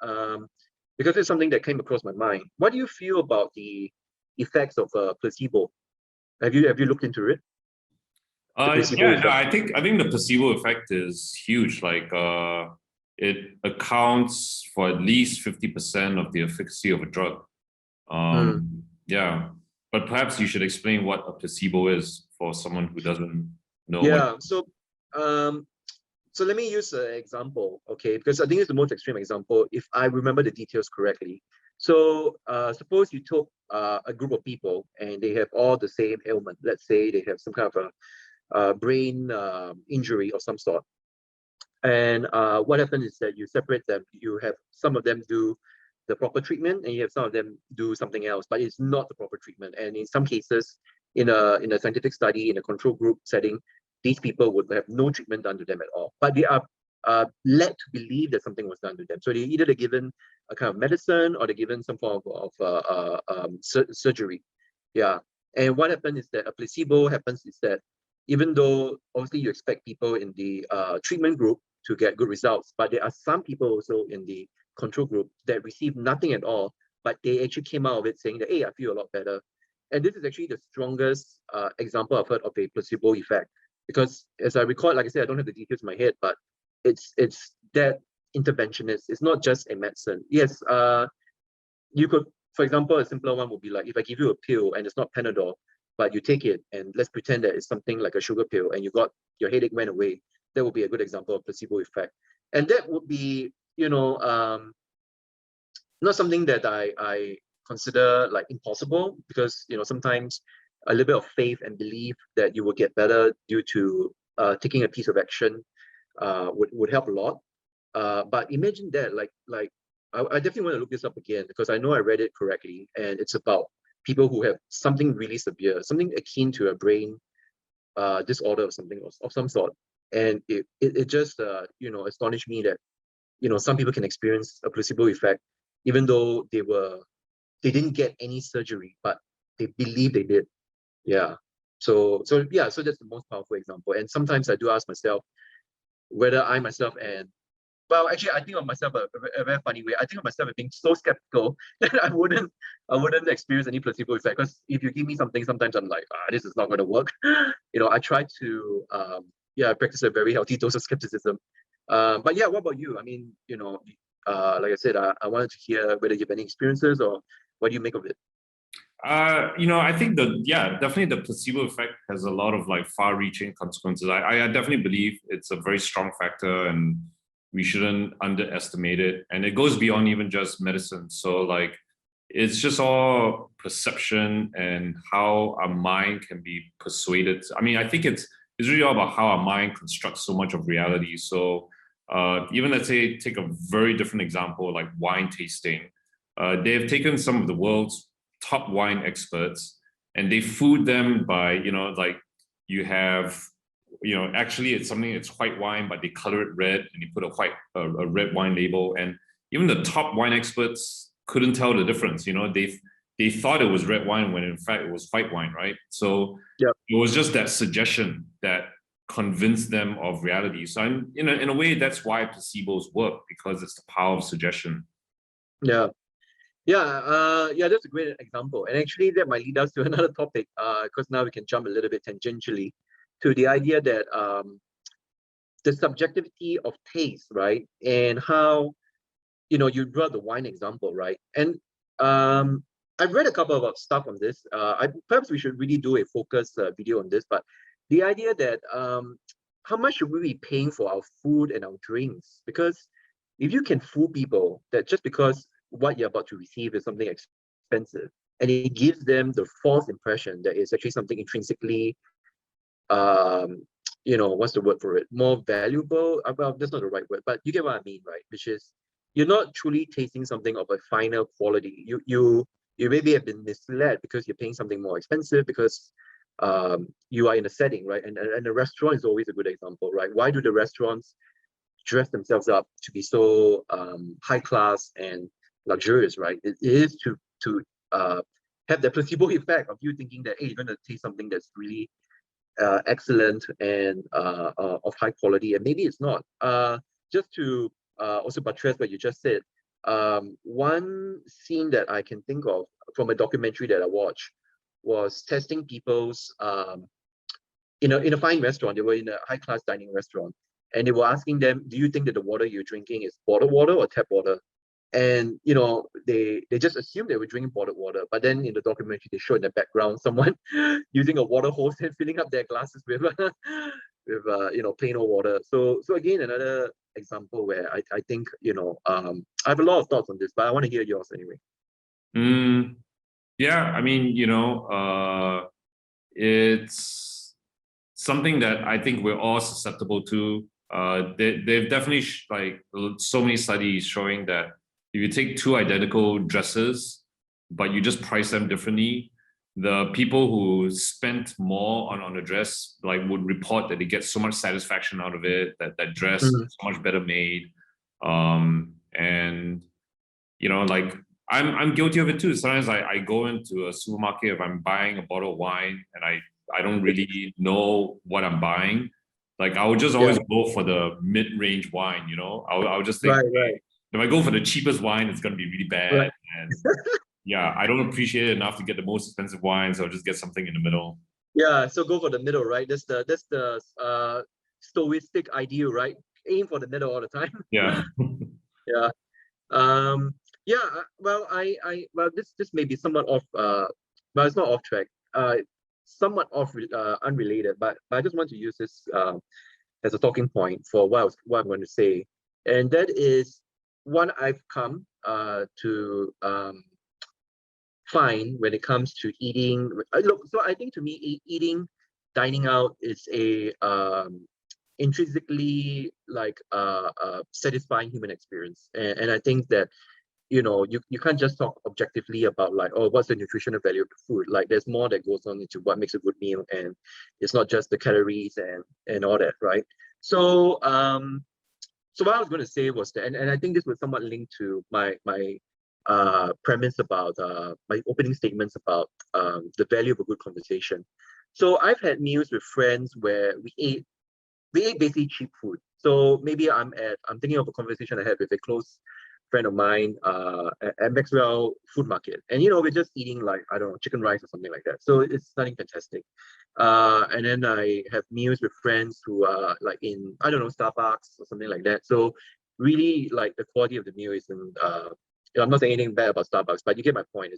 Because it's something that came across my mind. What do you feel about the effects of placebo? Have you looked into it? I think the placebo effect is huge. Like it accounts for at least 50% of the efficacy of a drug. Yeah. But perhaps you should explain what a placebo is for someone who doesn't know. Yeah. So let me use an example, okay? Because I think it's the most extreme example if I remember the details correctly. So suppose you took a group of people and they have all the same ailment. Let's say they have some kind of a brain injury of some sort. And what happens is that you separate them. You have some of them do the proper treatment, and you have some of them do something else, but it's not the proper treatment. And in some cases, in a scientific study, in a control group setting, these people would have no treatment done to them at all. But they are led to believe that something was done to them. So they're given a kind of medicine, or they're given some form of surgery. Yeah. And what happens is that a placebo happens is that even though obviously you expect people in the treatment group to get good results, but there are some people also in the control group that receive nothing at all, but they actually came out of it saying that, hey, I feel a lot better. And this is actually the strongest example I've heard of a placebo effect, because as I recall, like I said, I don't have the details in my head, but it's that interventionist. It's not just a medicine. Yes, you could, for example, a simpler one would be like, if I give you a pill and it's not Panadol, but you take it and let's pretend that it's something like a sugar pill and your headache went away. That would be a good example of placebo effect. And that would be, not something that I consider like impossible, because, sometimes a little bit of faith and belief that you will get better due to taking a piece of action would help a lot. But imagine that, like I definitely want to look this up again, because I know I read it correctly, and it's about people who have something really severe, something akin to a brain disorder or something of some sort. And it just astonished me that some people can experience a placebo effect even though they didn't get any surgery, but they believe they did. Yeah. So that's the most powerful example. And sometimes I do ask myself whether I myself well, actually, I think of myself a very funny way. I think of myself as being so skeptical that I wouldn't experience any placebo effect. Because if you give me something, sometimes I'm like, this is not going to work. I try to practice a very healthy dose of skepticism. But yeah, what about you? I mean, like I said, I wanted to hear whether you have any experiences, or what do you make of it? I think definitely the placebo effect has a lot of like far-reaching consequences. I definitely believe it's a very strong factor, and we shouldn't underestimate it. And it goes beyond even just medicine. So like, it's just all perception and how our mind can be persuaded. I mean, I think it's really all about how our mind constructs so much of reality. So even let's say, take a very different example, like wine tasting. They've taken some of the world's top wine experts, and they fooled them by, like, you have, actually it's white wine, but they color it red and you put a red wine label. And even the top wine experts couldn't tell the difference. They thought it was red wine when in fact it was white wine, right? So Yep. It was just that suggestion that convinced them of reality. So in a way, that's why placebos work, because it's the power of suggestion. Yeah. Yeah, that's a great example. And actually that might lead us to another topic, because now we can jump a little bit tangentially to the idea that the subjectivity of taste, right? And how, you brought the wine example, right? And I've read a couple of stuff on this. Perhaps we should really do a focus video on this, but the idea that how much should we be paying for our food and our drinks? Because if you can fool people that just because what you're about to receive is something expensive, and it gives them the false impression that it's actually something intrinsically, what's the word for it? More valuable. Well, that's not the right word, but you get what I mean, right? Which is, you're not truly tasting something of a finer quality. You maybe have been misled because you're paying something more expensive, because you are in a setting, right? And a restaurant is always a good example, right? Why do the restaurants dress themselves up to be so high class and luxurious, right? It is to have the placebo effect of you thinking that, hey, you're going to taste something that's really excellent and of high quality, and maybe it's not. Just to also buttress what you just said, one scene that I can think of from a documentary that I watched was testing people's in a fine restaurant. They were in a high class dining restaurant, and they were asking them, do you think that the water you're drinking is bottled water or tap water? And they just assumed they were drinking bottled water. But then in the documentary, they showed in the background someone using a water hose and filling up their glasses with plain old water. So again, another example where I think I have a lot of thoughts on this, but I want to hear yours anyway. Yeah, I mean, it's something that I think we're all susceptible to. They've definitely so many studies showing that if you take two identical dresses, but you just price them differently, the people who spent more on a dress would report that they get so much satisfaction out of it, that dress is so much better made. And I'm guilty of it too. Sometimes I go into a supermarket if I'm buying a bottle of wine and I don't really know what I'm buying. I would just always go for the mid-range wine, I would just think, right. If I go for the cheapest wine, it's going to be really bad. Right. And yeah, I don't appreciate it enough to get the most expensive wine, so I'll just get something in the middle. Yeah, so go for the middle, right? That's the stoicistic ideal, right? Aim for the middle all the time. Yeah. Yeah. Well, this may be somewhat off, but it's not off track. Somewhat off, unrelated, but I just want to use this as a talking point for what I'm going to say, and that is one I've come to find when it comes to eating. Look, so I think to me, eating, dining out is a intrinsically satisfying human experience, and I think that you can't just talk objectively about what's the nutritional value of the food. There's more that goes on into what makes a good meal, and it's not just the calories and all that, right? So so what I was going to say was that, and I think this was somewhat linked to my premise about my opening statements about the value of a good conversation. So I've had meals with friends where we ate basically cheap food. So maybe I'm thinking of a conversation I had with a close friend of mine at Maxwell Food Market, and we're just eating I don't know, chicken rice or something like that. So it's nothing fantastic. And then I have meals with friends who are in, I don't know, Starbucks or something like that. So really the quality of the meal isn't I'm not saying anything bad about Starbucks, but you get my point.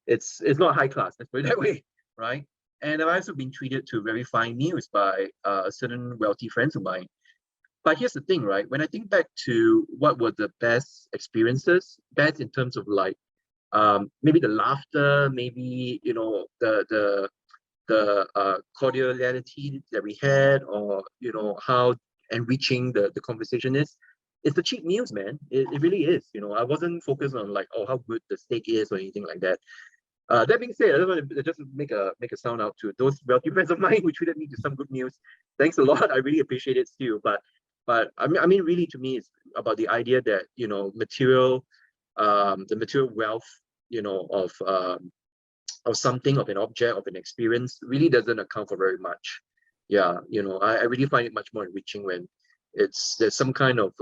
It's not high class, let's put it that way, right? And I've also been treated to very fine meals by certain wealthy friends of mine. But here's the thing, right? When I think back to what were the best experiences, best in terms of maybe the laughter, maybe the cordiality that we had, or how enriching the conversation is. It's the cheap meals, man. It really is. I wasn't focused on how good the steak is or anything like that. That being said, I just want to just make a sound out to those wealthy friends of mine who treated me to some good meals. Thanks a lot. I really appreciate it still. But I mean, really, to me, it's about the idea that the material wealth, of something, of an object, of an experience, really doesn't account for very much. Yeah, I really find it much more enriching when there's some kind of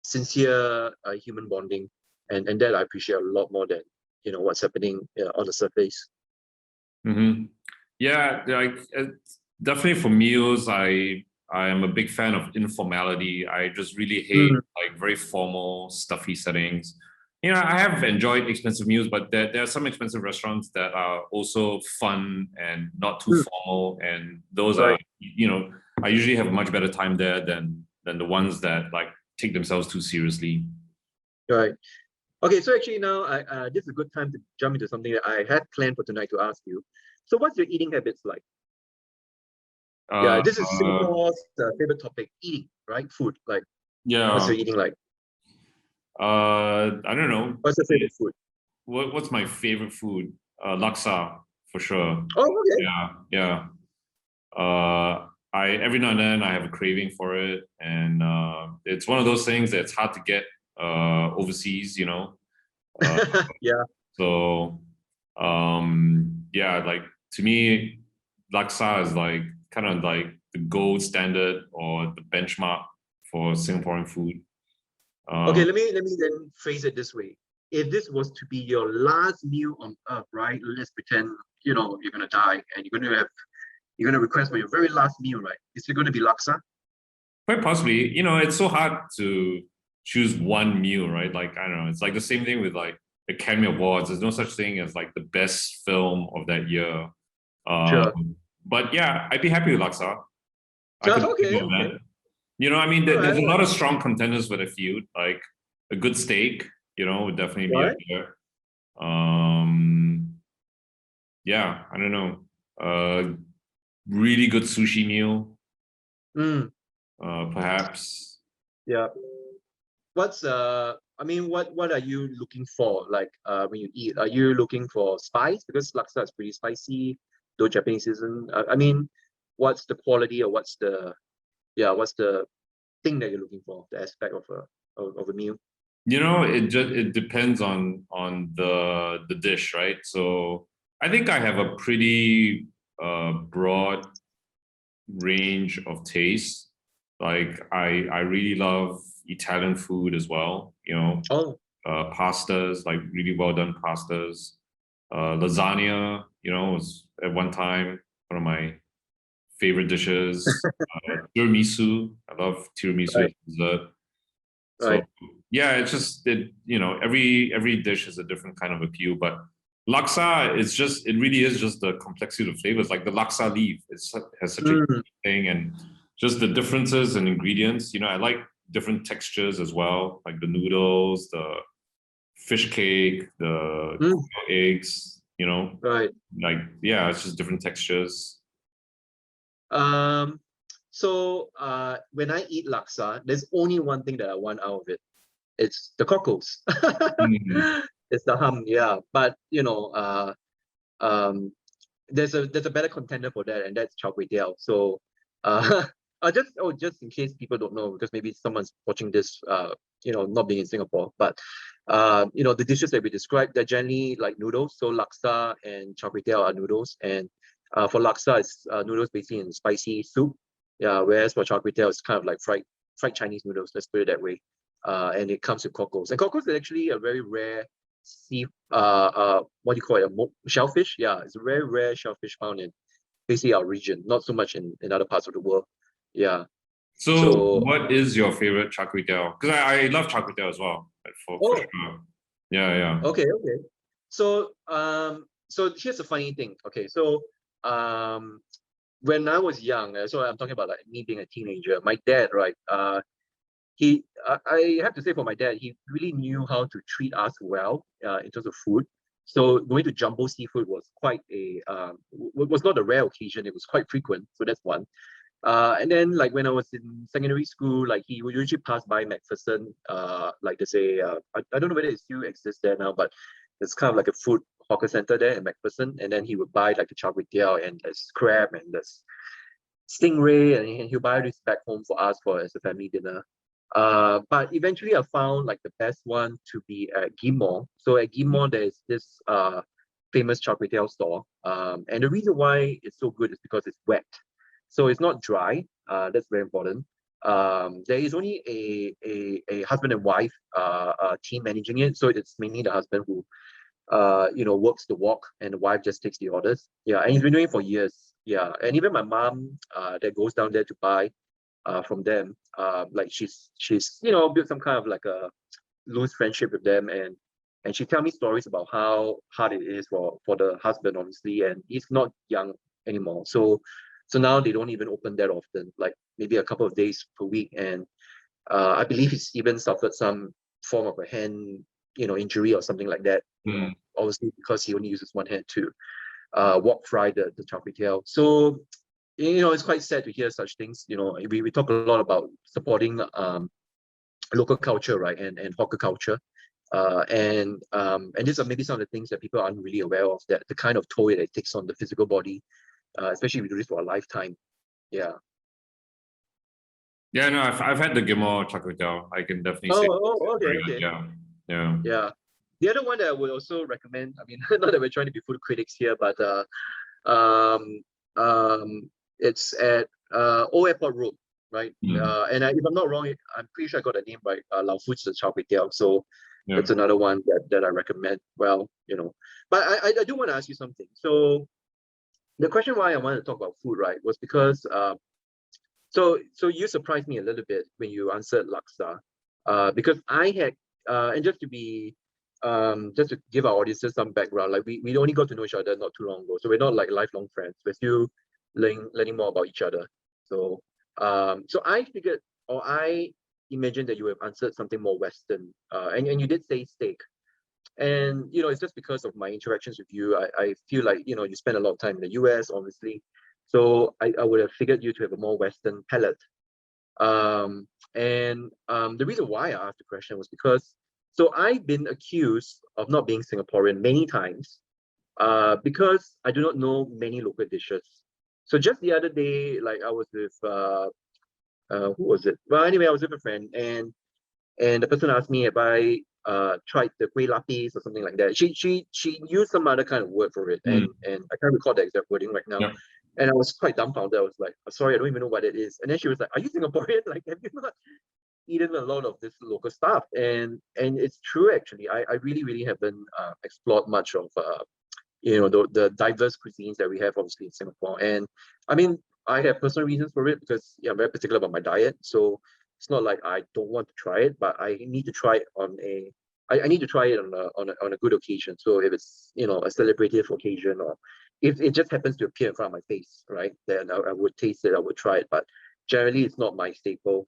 sincere human bonding, and that I appreciate a lot more than what's happening on the surface. Yeah, definitely for meals, I am a big fan of informality. I just really hate very formal, stuffy settings. I have enjoyed expensive meals, but there are some expensive restaurants that are also fun and not too formal, and those are I usually have a much better time there than the ones that take themselves too seriously. Right. Okay, so actually now this is a good time to jump into something that I had planned for tonight to ask you. So what's your eating habits like? This is Singapore's favorite topic, eating, right? Food, what's your eating like? I don't know. What's your favorite food? What's my favorite food? Laksa, for sure. Oh, okay. Yeah. Every now and then I have a craving for it, and it's one of those things that's hard to get overseas, Yeah. So to me, laksa is kind of the gold standard or the benchmark for Singaporean food. Okay, let me then phrase it this way. If this was to be your last meal on earth, right? Let's pretend you're gonna die and you're gonna request for your very last meal, right? Is it gonna be laksa? Quite possibly. It's so hard to choose one meal, right? Like, I don't know, it's like the same thing with like Academy Awards. There's no such thing as like the best film of that year. Sure. But yeah, I'd be happy with laksa. I could think Okay, of okay. that. You know, I mean, All right, there's a all lot right. of strong contenders for the feud. Like a good steak, you know, would definitely be up Right? there. Um, yeah, I don't know. Really good sushi meal, Mm, perhaps. yeah. What's I mean, what are you looking for? Like when you eat, are you looking for spice? Because laksa is pretty spicy, though Japanese isn't. I mean, what's the quality or what's the thing that you're looking for, the aspect of a meal? You know, it depends on the dish, right? So I think I have a pretty broad range of tastes. Like I really love Italian food as well. You know, Oh, pastas, like really well done pastas. Lasagna, you know, was at one time one of my favorite dishes. Tiramisu, I love tiramisu as right, dessert. So right. yeah, it's just that, you know, every dish has a different kind of appeal. But laksa, it really is just the complexity of flavors. Like the laksa leaf, has such a Mm, unique thing, and just the differences in ingredients. You know, I like different textures as well, like the noodles, the fish cake, the mm, eggs. You know, right. like yeah, it's just different textures. Um, so when I eat laksa, there's only one thing that I want out of it. It's the cockles. Mm. It's the hum, yeah. But um, there's a better contender for that, and that's char kway teow. So, just in case people don't know, because maybe someone's watching this, not being in Singapore, but the dishes that we described, they're generally like noodles. So laksa and char kway teow are noodles, and for laksa, it's noodles basically in spicy soup. Yeah, whereas for char kway teow, it's kind of like fried Chinese noodles. Let's put it that way. And it comes with cockles, and cockles is actually a very rare sea what do you call it, shellfish. Yeah, it's a very rare shellfish found in basically our region, not so much in other parts of the world. Yeah. So, So what is your favorite char kway teow? Because I love char kway teow as well, like, for oh, sure. Yeah, yeah. okay. So here's the funny thing. Okay, so um when I was young, so I'm talking about like me being a teenager, my dad, right, I have to say, for my dad, he really knew how to treat us well in terms of food. So going to Jumbo Seafood was quite was not a rare occasion. It was quite frequent. So that's one. And then like when I was in secondary school, like he would usually pass by McPherson. Like they say, I don't know whether it still exists there now, but it's kind of like a food hawker center there in McPherson. And then he would buy like the char kway teow and there's crab and there's stingray, and he'll buy this back home for us for as a family dinner. But eventually I found like the best one to be at Ghim Moh. So at Ghim Moh, there's this famous char kway teow store. And the reason why it's so good is because it's wet. So it's not dry. That's very important. There is only a husband and wife team managing it. So it's mainly the husband who works the walk, and the wife just takes the orders. Yeah, and he's been doing it for years. Yeah, and even my mom, that goes down there to buy, from them. Like she's built some kind of like a loose friendship with them, and she tell me stories about how hard it is for the husband, obviously, and he's not young anymore. So now they don't even open that often, like maybe a couple of days per week, and I believe he's even suffered some form of a hand, injury or something like that. Mm. Obviously because he only uses one hand to walk fry the char kway teow. So it's quite sad to hear such things. We talk a lot about supporting local culture, right, and hawker culture. And these are maybe some of the things that people aren't really aware of, that the kind of toll that it takes on the physical body, especially if we do this for a lifetime. Yeah. Yeah, no, I've had the Gimo char kway teow. I can definitely say Oh, it's okay, very good. okay. Yeah, yeah. Yeah. The other one that I would also recommend, I mean, not that we're trying to be food critics here, but um, um, it's at Old Airport Road, right? Mm. And if I'm not wrong, I'm pretty sure I got the name right. Lao Foods the Char Kway Teow. So Yeah. that's another one that I recommend. Well, but I do want to ask you something. So the question why I wanted to talk about food, right, was because so you surprised me a little bit when you answered laksa. because I had, and just to give our audiences some background, like we only got to know each other not too long ago, so we're not like lifelong friends. We're still learning more about each other. So so I figured, or I imagined that you have answered something more Western, and you did say steak. And it's just because of my interactions with you. I feel like you spend a lot of time in the US, obviously. So I would have figured you to have a more Western palate. The reason why I asked the question was because I've been accused of not being Singaporean many times, because I do not know many local dishes. So just the other day, like I was with who was it? Well, anyway, I was with a friend, and the person asked me if I tried the kueh lapis or something like that. She used some other kind of word for it, and I can't recall the exact wording right now. Yeah. And I was quite dumbfounded. I was like, sorry, I don't even know what it is. And then she was like, are you Singaporean? Like, have you not eaten a lot of this local stuff? And it's true, actually. I really, really haven't explored much of the diverse cuisines that we have, obviously, in Singapore. And I mean, I have personal reasons for it because I'm very particular about my diet. So it's not like I don't want to try it, but I need to try it I need to try it on a good occasion. So if it's a celebrative occasion, or if it just happens to appear in front of my face, right, then I would taste it, I would try it. But generally, it's not my staple.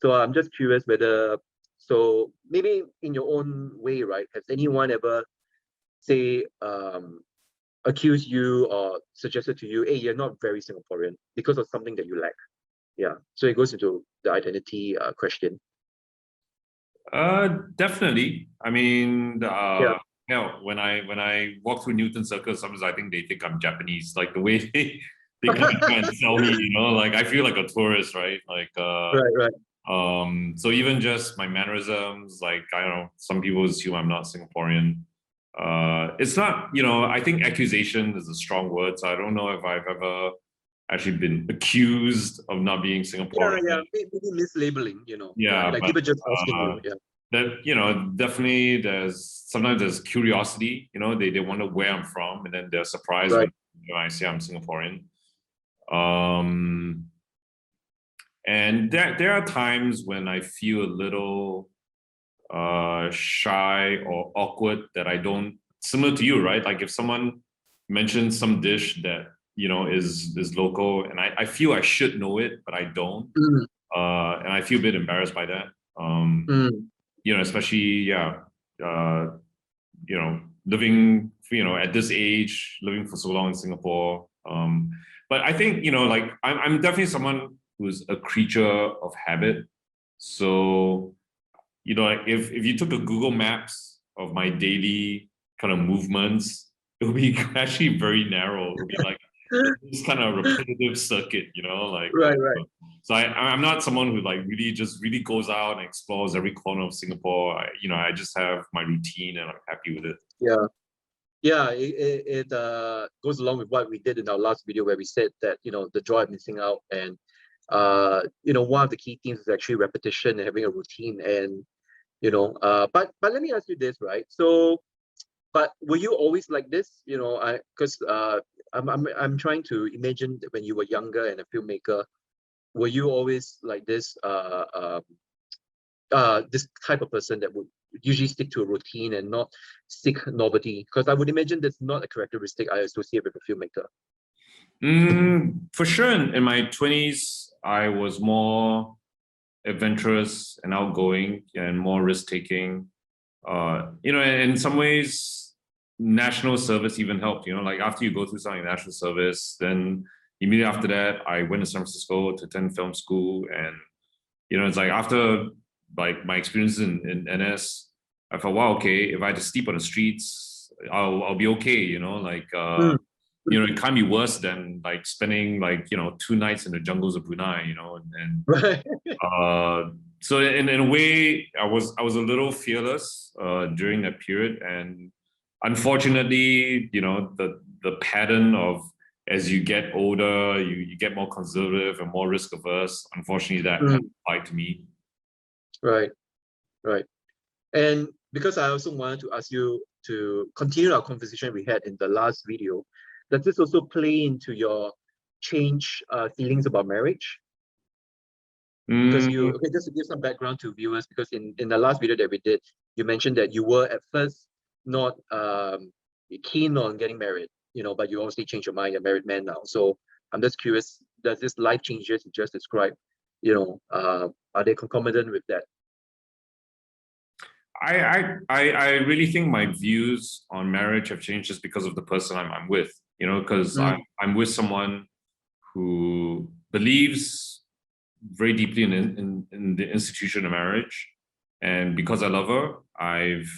So I'm just curious whether, so maybe in your own way, right, has anyone ever say accused you or suggested to you, hey, you're not very Singaporean because of something that you lack? Yeah. So it goes into the identity question. Definitely. I mean, Yeah. when I walk through Newton Circus, sometimes I think they think I'm Japanese, like the way they kind of try and sell me, like I feel like a tourist, right? Like Right. so even just my mannerisms, like I don't know, some people assume I'm not Singaporean. It's not, I think accusation is a strong word, so I don't know if I've ever actually been accused of not being Singaporean. Yeah. Maybe mislabeling, Yeah, like but people just asking you. Yeah. that definitely sometimes there's curiosity, they wonder where I'm from, and then they're surprised Right. when I say I'm Singaporean. And there are times when I feel a little shy or awkward that I don't, similar to you, right? Like if someone mentions some dish that is local, and I feel I should know it, but I don't, and I feel a bit embarrassed by that. Especially living at this age, living for so long in Singapore. But I think like I'm definitely someone who's a creature of habit. So if you took a Google Maps of my daily kind of movements, it would be actually very narrow. It would be like this kind of repetitive circuit, like Right. so I'm not someone who like really goes out and explores every corner of Singapore. I just have my routine and I'm happy with it. Yeah, it goes along with what we did in our last video, where we said that the joy of missing out, and one of the key themes is actually repetition and having a routine. And but let me ask you this, right? So, but were you always like this? I'm trying to imagine that when you were younger and a filmmaker, were you always like this this type of person that would usually stick to a routine and not seek novelty? Because I would imagine that's not a characteristic I associate with a filmmaker. For sure, in my 20s, I was more adventurous and outgoing and more risk-taking. In some ways, national service even helped. Like after you go through something national service, then immediately after that, I went to San Francisco to attend film school, and it's like after like my experiences in NS, I thought, wow, okay, if I had to sleep on the streets, I'll be okay. Like it can't be worse than like spending like 2 nights in the jungles of Brunei. And Right. so in a way, I was a little fearless during that period, and unfortunately, the pattern of as you get older, you get more conservative and more risk averse. Unfortunately, that applied to me. Right. And because I also wanted to ask you to continue our conversation we had in the last video, does this also play into your change feelings about marriage? Because Mm, okay, just to give some background to viewers, because in the last video that we did, you mentioned that you were at first not keen on getting married, but you obviously changed your mind, you're a married man now. So I'm just curious, does this life changes you just described, are they concomitant with that? I really think my views on marriage have changed just because of the person I'm with, because I'm with someone who believes very deeply in the institution of marriage. And because I love her, I've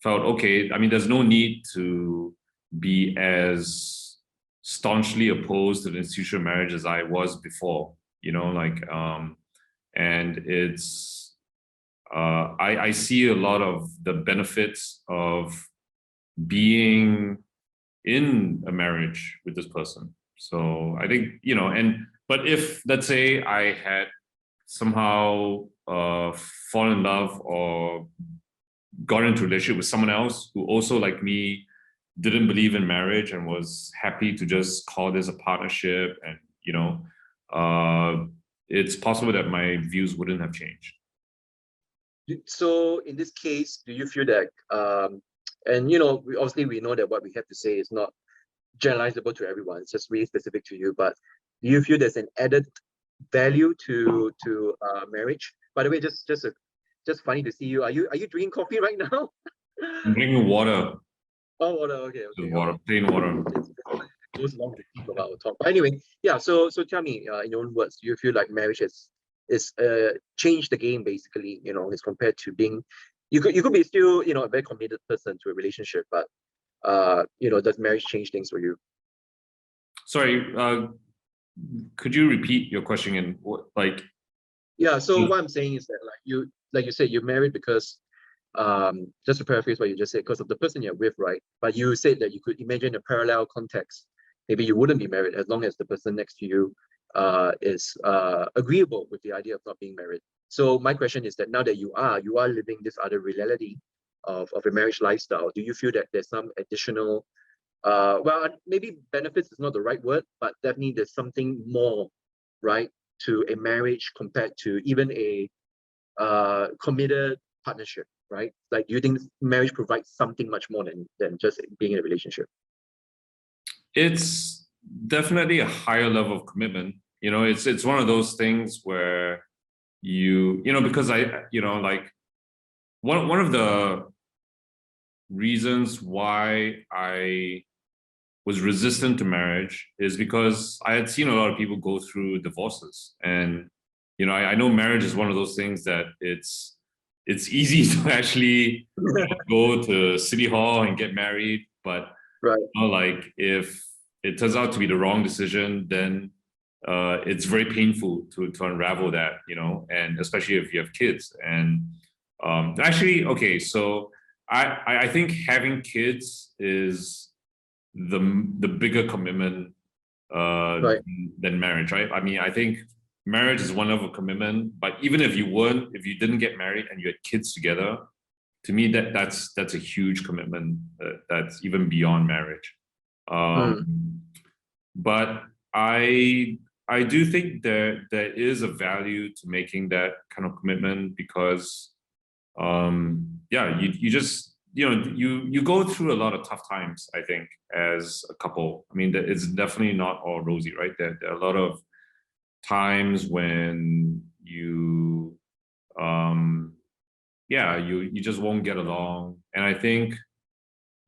felt, okay, I mean, there's no need to be as staunchly opposed to the institution of marriage as I was before, and it's, I see a lot of the benefits of being in a marriage with this person. So I think, but if, let's say, I had somehow fallen in love or got into a relationship with someone else who also, like me, didn't believe in marriage and was happy to just call this a partnership, and it's possible that my views wouldn't have changed. So in this case, do you feel that, and obviously we know that what we have to say is not generalizable to everyone, it's just really specific to you, but do you feel there's an added value to marriage? By the way, just funny to see you. Are you drinking coffee right now? I'm drinking water. Oh, water. Okay. Water, plain water. It goes along with the theme of our talk. But anyway, yeah. So tell me, in your own words, do you feel like marriage has changed the game basically? As compared to being, you could be still a very committed person to a relationship, but does marriage change things for you? Sorry, could you repeat your question? And Yeah. So what I'm saying is that, like you said, you're married because, just to paraphrase what you just said, because of the person you're with, right? But you said that you could imagine a parallel context. Maybe you wouldn't be married as long as the person next to you is agreeable with the idea of not being married. So my question is that now that you are living this other reality of a marriage lifestyle, do you feel that there's some additional, well, maybe benefits is not the right word, but definitely there's something more, right, to a marriage compared to even a committed partnership, right? Like, do you think marriage provides something much more than just being in a relationship? It's definitely a higher level of commitment. It's one of those things where because one of the reasons why I was resistant to marriage is because I had seen a lot of people go through divorces, and I know marriage is one of those things that it's easy to actually go to City Hall and get married, but right. If it turns out to be the wrong decision, then it's very painful to unravel that, and especially if you have kids. And actually, okay, so I think having kids is the bigger commitment Right. than marriage, right? I mean, I think marriage is one level of commitment, but even if you didn't get married and you had kids together, to me that's a huge commitment that's even beyond marriage. But I do think there is a value to making that kind of commitment, because you just you go through a lot of tough times, I think, as a couple. I mean, it's definitely not all rosy, right? There are a lot of times when you you just won't get along. And I think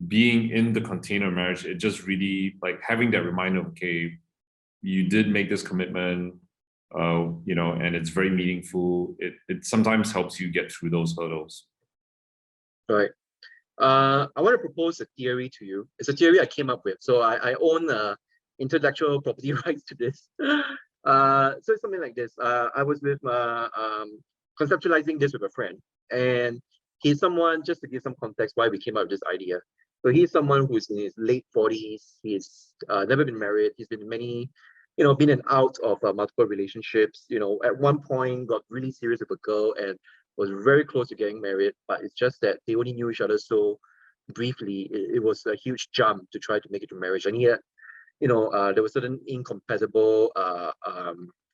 being in the container marriage, it just really, like, having that reminder of, okay, you did make this commitment, and it's very meaningful. It sometimes helps you get through those hurdles. Right. I want to propose a theory to you. It's a theory I came up with. So I own intellectual property rights to this. So it's something like this. I was conceptualizing this with a friend, and he's someone, just to give some context why we came up with this idea. So he's someone who's in his late 40s. He's never been married. He's been many, been and out of multiple relationships. At one point got really serious with a girl and was very close to getting married, but it's just that they only knew each other so briefly. It was a huge jump to try to make it to marriage, and yet, there were certain incompatible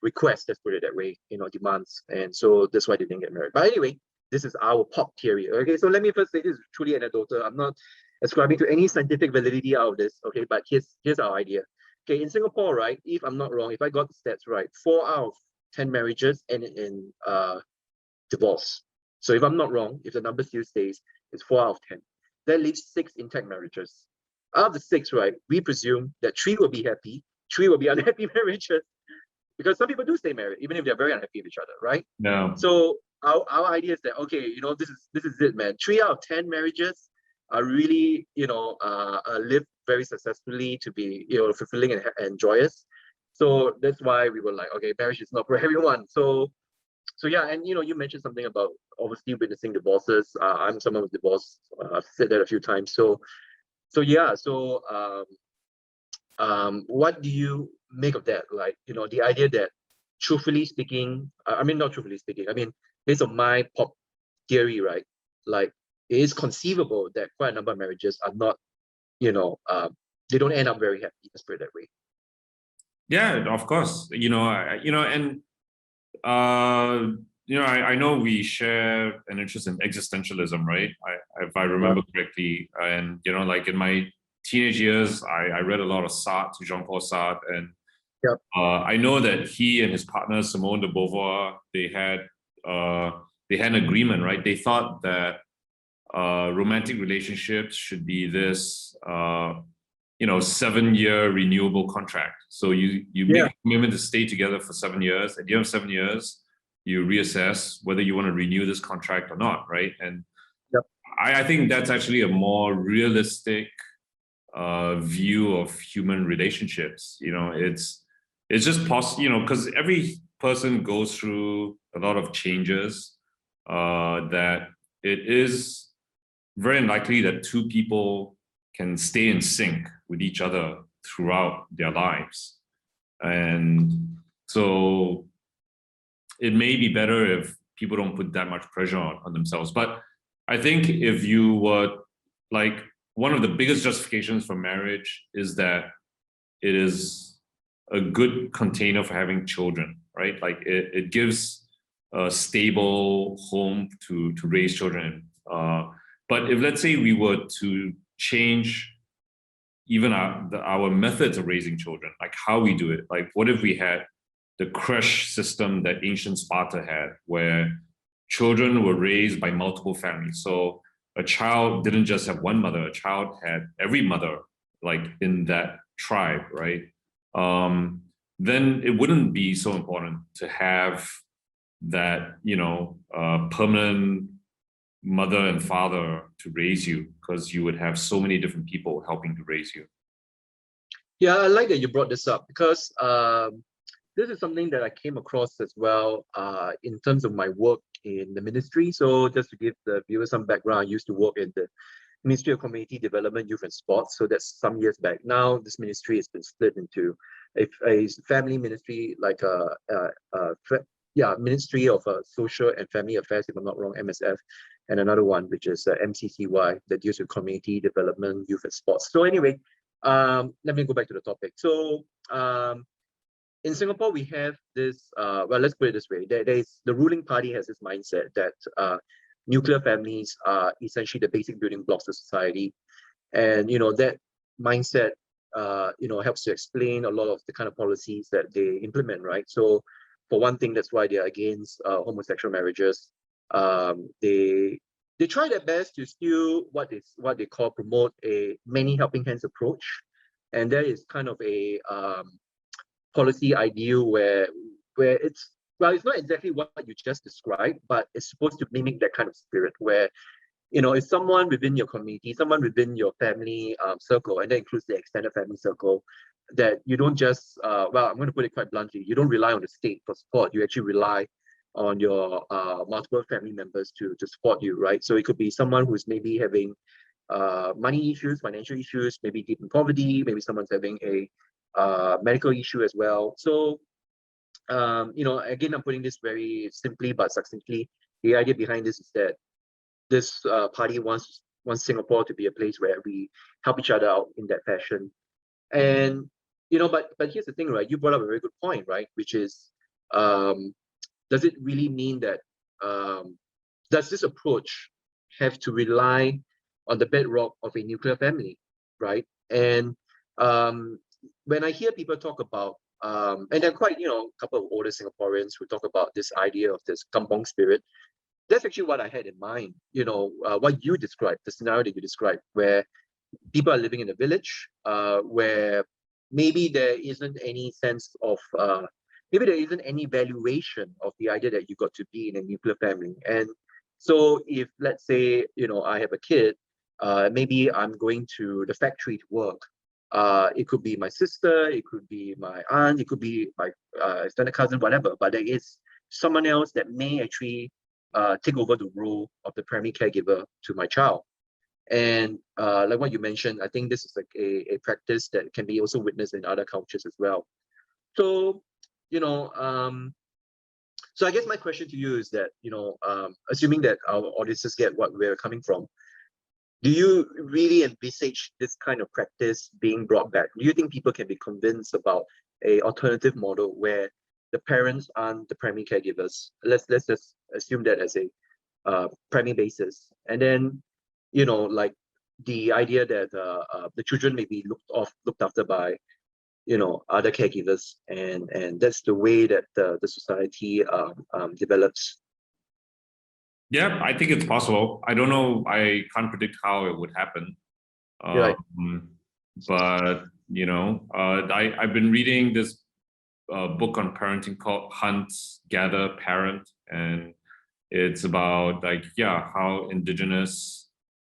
requests, let's put it that way, demands. And so that's why they didn't get married. But anyway, this is our pop theory. Okay, so let me first say this is truly anecdotal. I'm not ascribing to any scientific validity out of this. Okay, but here's our idea. Okay, in Singapore, right, if I'm not wrong, if I got the stats right, 4 out of 10 marriages end in divorce. So if I'm not wrong, if the number still stays, it's 4 out of 10. That leaves 6 intact marriages. Out of the 6, right, we presume that 3 will be happy, 3 will be unhappy marriages, because some people do stay married, even if they're very unhappy with each other, right? No. So our idea is that, okay, this is it, man. 3 out of 10 marriages are really, live very successfully to be, fulfilling and joyous. So that's why we were like, okay, marriage is not for everyone. So yeah, and you mentioned something about obviously witnessing divorces. I'm someone with divorce. I've said that a few times. So yeah. So what do you make of that? Like, the idea that, truthfully speaking, not truthfully speaking, based on my pop theory, right? Like, it is conceivable that quite a number of marriages are not, they don't end up very happy, let's put it that way. Yeah, of course. I know we share an interest in existentialism, right? If I remember correctly. And, like in my teenage years, I read a lot of Sartre, Jean-Paul Sartre, and I know that he and his partner, Simone de Beauvoir, they had an agreement, right? They thought that romantic relationships should be this 7-year renewable contract. So you make a commitment to stay together for 7 years. At the end of 7 years, you reassess whether you want to renew this contract or not, right? And I think that's actually a more realistic view of human relationships. It's just possible, because every person goes through a lot of changes, that it is very unlikely that 2 people can stay in sync with each other throughout their lives. And so it may be better if people don't put that much pressure on themselves. But I think if you were, like, one of the biggest justifications for marriage is that it is a good container for having children, right? Like it gives a stable home to raise children. But if, let's say, we were to change even our methods of raising children, like how we do it, like what if we had the creche system that ancient Sparta had, where children were raised by multiple families. So a child didn't just have one mother, a child had every mother, like in that tribe, right? Then it wouldn't be so important to have that, permanent mother and father to raise you, because you would have so many different people helping to raise you. Yeah, I like that you brought this up, because this is something that I came across as well in terms of my work in the ministry. So just to give the viewers some background, I used to work in the Ministry of Community Development, Youth and Sports. So that's some years back. Now this ministry has been split into a family ministry, like Ministry of Social and Family Affairs, if I'm not wrong, MSF, and another one, which is MCCY, that deals with community development, youth and sports. So anyway, let me go back to the topic. So in Singapore, we have this, let's put it this way. The ruling party has this mindset that nuclear families are essentially the basic building blocks of society. And, that mindset, helps to explain a lot of the kind of policies that they implement, right? So for one thing, that's why they're against homosexual marriages. They try their best to still what they call promote a many helping hands approach. And that is kind of a policy ideal where it's not exactly what you just described, but it's supposed to mimic that kind of spirit where, if someone within your community, someone within your family circle, and that includes the extended family circle, that you don't just, I'm going to put it quite bluntly, you don't rely on the state for support, you actually rely on your multiple family members to support you, right? So it could be someone who's maybe having money issues, financial issues, maybe deep in poverty, maybe someone's having a medical issue as well. So, again, I'm putting this very simply but succinctly. The idea behind this is that this party wants Singapore to be a place where we help each other out in that fashion. And but here's the thing, right? You brought up a very good point, right? Which is does it really mean that, does this approach have to rely on the bedrock of a nuclear family, right? And when I hear people talk about, and there are quite, a couple of older Singaporeans who talk about this idea of this kampong spirit, that's actually what I had in mind, what you described, the scenario that you described, where people are living in a village, where maybe there isn't any sense of, maybe there isn't any valuation of the idea that you got to be in a nuclear family. And so if, let's say, I have a kid, maybe I'm going to the factory to work. It could be my sister, it could be my aunt, it could be my extended cousin, whatever. But there is someone else that may actually take over the role of the primary caregiver to my child. And like what you mentioned, I think this is like a practice that can be also witnessed in other cultures as well. So, so I guess my question to you is that, assuming that our audiences get what we're coming from, do you really envisage this kind of practice being brought back? Do you think people can be convinced about an alternative model where the parents aren't the primary caregivers? Let's just assume that as a primary basis, and then like the idea that the children may be looked after by other caregivers, and that's the way that the society develops. Yeah, I think it's possible. I don't know. I can't predict how it would happen. Right. But I've been reading this book on parenting called Hunt, Gather, Parent, and it's about how indigenous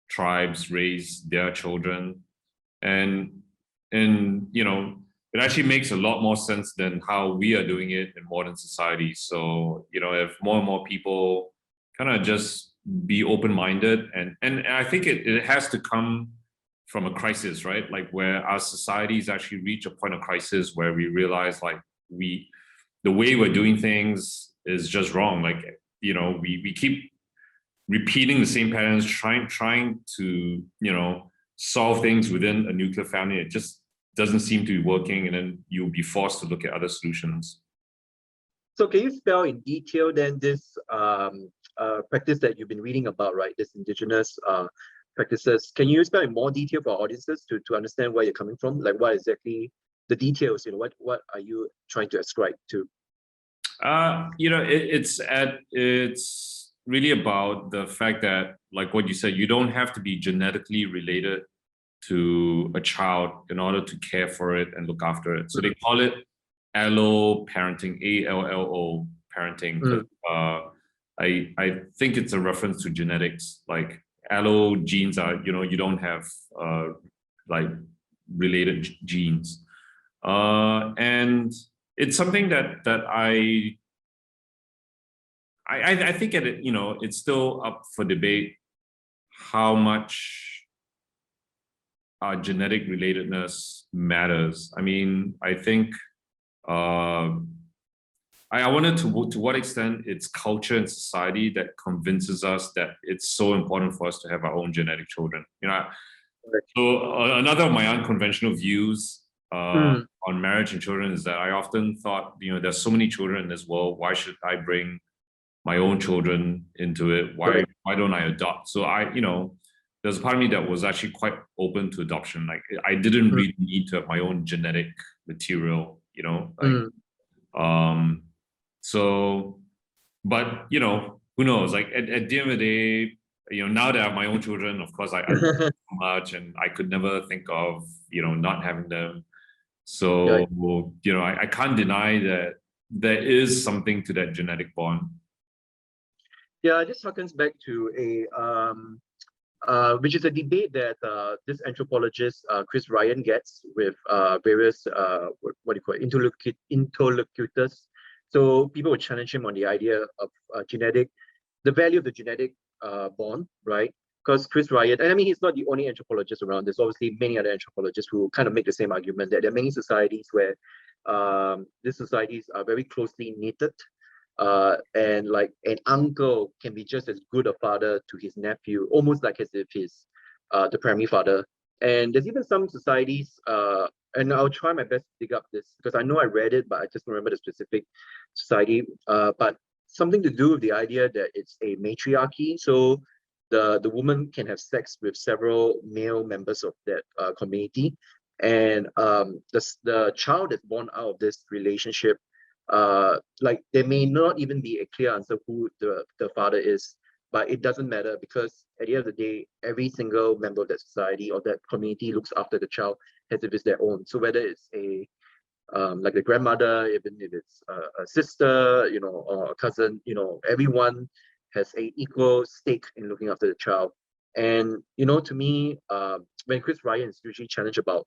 tribes raise their children, and it actually makes a lot more sense than how we are doing it in modern society. So if more and more people kind of just be open-minded, and I think it has to come from a crisis, right? Like where our societies actually reach a point of crisis where we realize the way we're doing things is just wrong. Like we keep repeating the same patterns, trying to solve things within a nuclear family. It just doesn't seem to be working, and then you'll be forced to look at other solutions. So can you spell in detail then this practice that you've been reading about, right? This indigenous practices. Can you spell in more detail for our audiences to understand where you're coming from? Like what exactly the details, what are you trying to ascribe to? It's really about the fact that, like what you said, you don't have to be genetically related to a child in order to care for it and look after it. So they call it alloparenting, ALLO parenting, because I think it's a reference to genetics. Like allo genes are, you don't have like related genes, and it's something that I think it's still up for debate how much genetic relatedness matters. I mean, I think I wonder to what extent it's culture and society that convinces us that it's so important for us to have our own genetic children. So another of my unconventional views on marriage and children is that I often thought, there's so many children in this world. Why should I bring my own children into it? Why don't I adopt? So there's a part of me that was actually quite open to adoption. Like I didn't really need to have my own genetic material, so, but who knows? Like at the end of the day, now that I have my own children, of course I love them so much, and I could never think of not having them. So I can't deny that there is something to that genetic bond. Yeah, this harkens back to which is a debate that this anthropologist Chris Ryan gets with various what do you call it, interlocutors. So people would challenge him on the idea of the value of the genetic bond, right? Because Chris Ryan, and I mean, he's not the only anthropologist around. There's obviously many other anthropologists who kind of make the same argument that there are many societies where these societies are very closely knitted. And like an uncle can be just as good a father to his nephew, almost like as if he's the primary father. And there's even some societies and I'll try my best to dig up this because I know I read it, but I just don't remember the specific society. But something to do with the idea that it's a matriarchy. So the woman can have sex with several male members of that community, and the child that's born out of this relationship, like there may not even be a clear answer who the father is, but it doesn't matter because at the end of the day, every single member of that society or that community looks after the child as if it's their own. So whether it's a like the grandmother, even if it's a sister, you know, or a cousin, you know, everyone has a equal stake in looking after the child. And you know, to me, when Chris Ryan is usually challenged about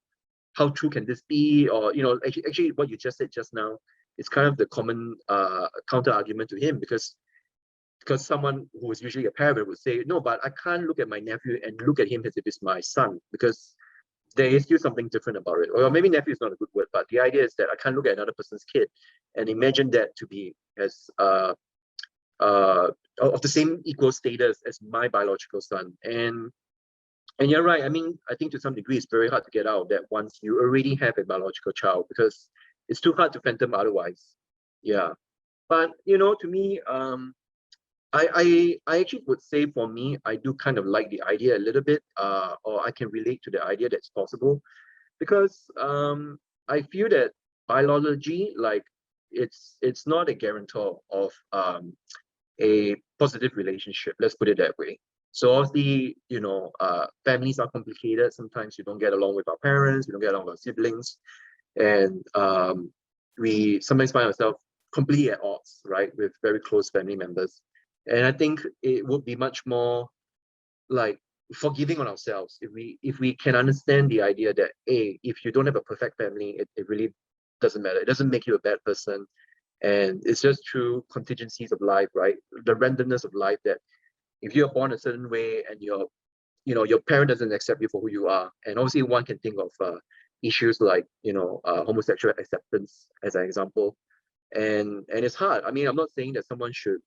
how true can this be, or you know, actually what you just said just now is kind of the common counter argument to him because someone who is usually a parent would say, no, but I can't look at my nephew and look at him as if it's my son because there is still something different about it. Or maybe nephew is not a good word, but the idea is that I can't look at another person's kid and imagine that to be as of the same equal status as my biological son. And you're right. I mean, I think to some degree it's very hard to get out of that once you already have a biological child because it's too hard to phantom otherwise. Yeah. But you know, to me, I actually would say for me, I do kind of like the idea a little bit, or I can relate to the idea that's possible, because I feel that biology, like it's not a guarantor of a positive relationship. Let's put it that way. So obviously, you know, families are complicated. Sometimes you don't get along with our parents, we don't get along with our siblings, and we sometimes find ourselves completely at odds, right, with very close family members. And I think it would be much more like forgiving on ourselves if we can understand the idea that if you don't have a perfect family, it really doesn't matter. It doesn't make you a bad person. And it's just through contingencies of life, right? The randomness of life that if you're born a certain way and your parent doesn't accept you for who you are. And obviously one can think of issues like, homosexual acceptance as an example. And it's hard. I mean, I'm not saying that someone should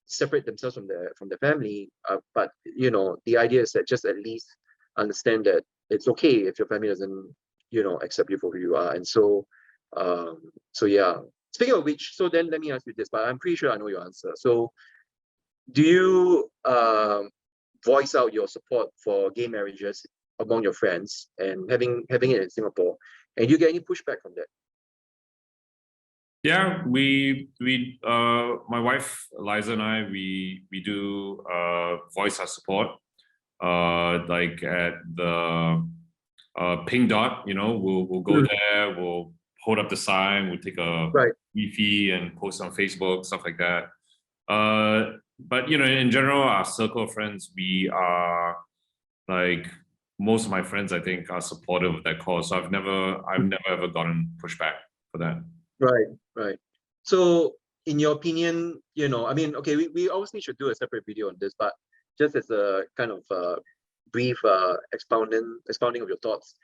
separate themselves from their family, but you know, the idea is that just at least understand that it's okay if your family doesn't, accept you for who you are. And so yeah. Speaking of which, so then let me ask you this, but I'm pretty sure I know your answer. So do you voice out your support for gay marriages among your friends and having it in Singapore, and do you get any pushback from that? Yeah, we my wife Liza and I, we do voice our support. Like at the Pink Dot, we'll go there, we'll hold up the sign, we'll take a selfie and post on Facebook, stuff like that. But in general, our circle of friends, we are like, most of my friends, I think, are supportive of that cause. So I've never ever gotten pushback for that. Right. So in your opinion, I mean, okay, we obviously should do a separate video on this, but just as a kind of brief expounding of your thoughts,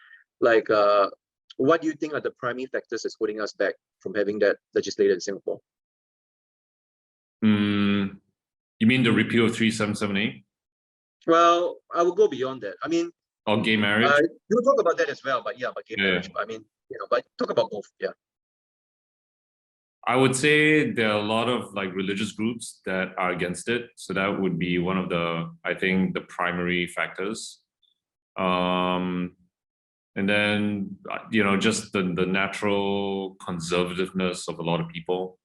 like what do you think are the primary factors that's holding us back from having that legislated in Singapore? You mean the repeal of 3778? Well, I will go beyond that. I mean, or gay marriage? We'll talk about that as well, but yeah, but gay marriage. I mean, but talk about both, yeah. I would say there are a lot of like religious groups that are against it. So that would be one of I think the primary factors. And then, just the natural conservativeness of a lot of people.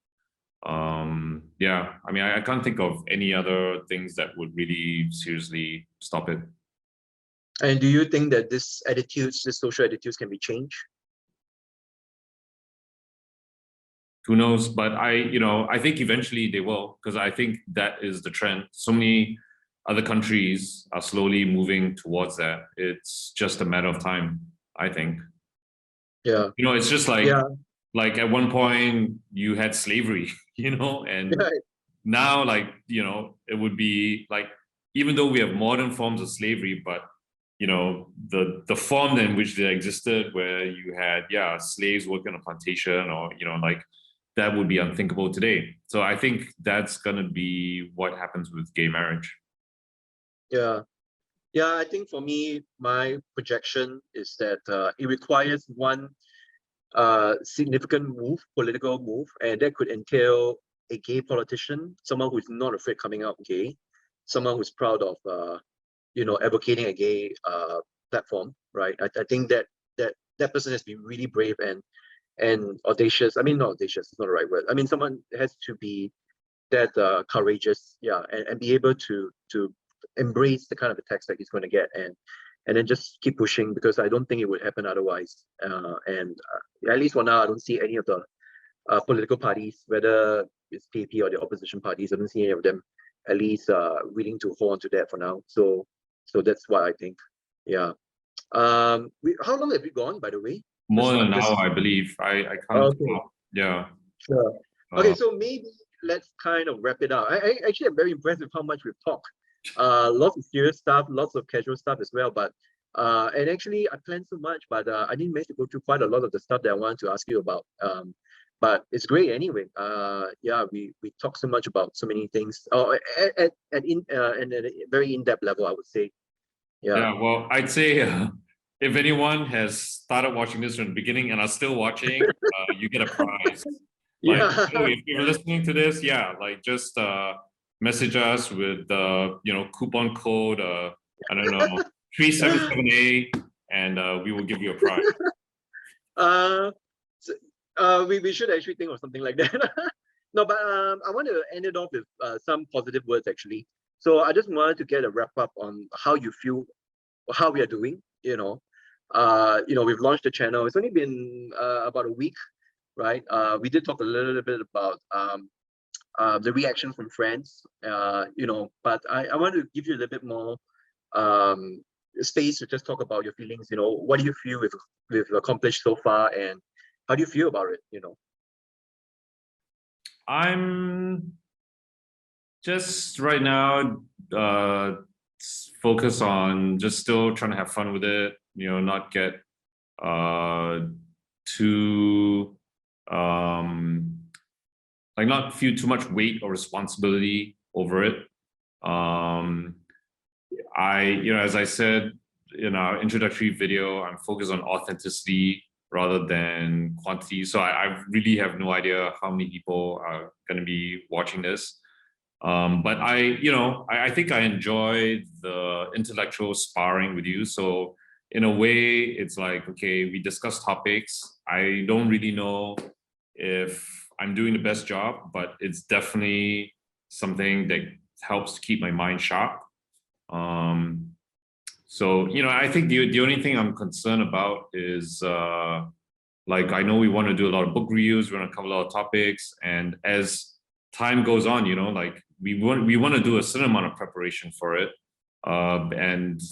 Yeah, I mean, I can't think of any other things that would really seriously stop it. And do you think that these social attitudes can be changed? Who knows? But I think eventually they will, because I think that is the trend. So many other countries are slowly moving towards that. It's just a matter of time, I think. Yeah. It's just like at one point you had slavery, and now it would be like, even though we have modern forms of slavery, but the form in which they existed, where you had slaves working on a plantation, or like, that would be unthinkable today. So I think that's gonna be what happens with gay marriage. Yeah. Yeah, I think for me, my projection is that it requires one significant move, political move, and that could entail a gay politician, someone who's not afraid coming out gay, someone who's proud of advocating a gay platform, right? I think that person has to be really brave and audacious. I mean, not audacious, it's not the right word. I mean, someone has to be that courageous, yeah, and be able to embrace the kind of attacks that he's going to get, and then just keep pushing, because I don't think it would happen otherwise. At least for now, I don't see any of the political parties, whether it's PP or the opposition parties, I don't see any of them at least willing to hold on to that for now. So that's what I think. Yeah. How long have we gone, by the way? More than an hour, I believe. I can't. Okay. Yeah. Sure. Okay, so maybe let's kind of wrap it up. I actually am very impressed with how much we've talked. Lots of serious stuff, lots of casual stuff as well. But and actually, I planned so much, but I didn't manage to go through quite a lot of the stuff that I wanted to ask you about. But it's great anyway. Yeah, we talked so much about so many things. At a very in-depth level, I would say. Yeah. Yeah. Well, I'd say if anyone has started watching this from the beginning and are still watching, you get a prize. Like, Yeah. if you're listening to this, yeah, like just message us with coupon code I don't know 377A, and we will give you a prize. We should actually think of something like that. No, but I want to end it off with some positive words actually. So I just wanted to get a wrap up on how you feel, how we are doing. We've launched the channel. It's only been about a week, right? We did talk a little bit about the reaction from friends, but I want to give you a little bit more space to just talk about your feelings. What do you feel we've accomplished so far, and how do you feel about it? I'm just right now focus on just still trying to have fun with it, not get too not feel too much weight or responsibility over it. As I said in our introductory video, I'm focused on authenticity rather than quantity. So I really have no idea how many people are going to be watching this. But I think I enjoy the intellectual sparring with you. So in a way, it's like, okay, we discuss topics. I don't really know if I'm doing the best job, but it's definitely something that helps to keep my mind sharp. So, I think the only thing I'm concerned about is I know we want to do a lot of book reviews, we want to cover a lot of topics, and as time goes on, we want to do a certain amount of preparation for it, and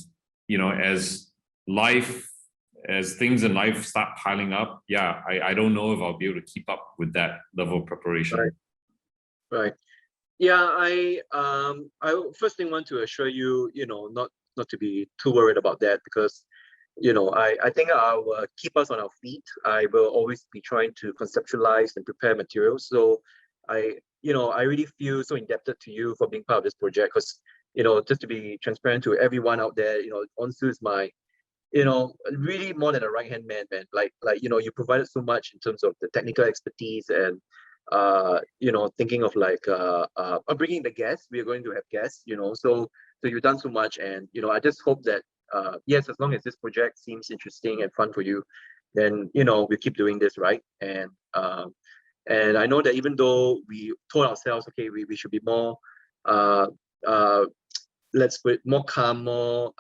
as things in life start piling up, yeah, I don't know if I'll be able to keep up with that level of preparation. Right. Yeah, I first thing want to assure you, not to be too worried about that, because I think I will keep us on our feet. I will always be trying to conceptualize and prepare materials. So I really feel so indebted to you for being part of this project, because just to be transparent to everyone out there, Unsu is my really more than a right-hand man. You provided so much in terms of the technical expertise and thinking of bringing the guests. We are going to have guests, so you've done so much, and I just hope that yes, as long as this project seems interesting and fun for you, then we keep doing this, right? And I know that even though we told ourselves, okay, we should be more let's put more calm, more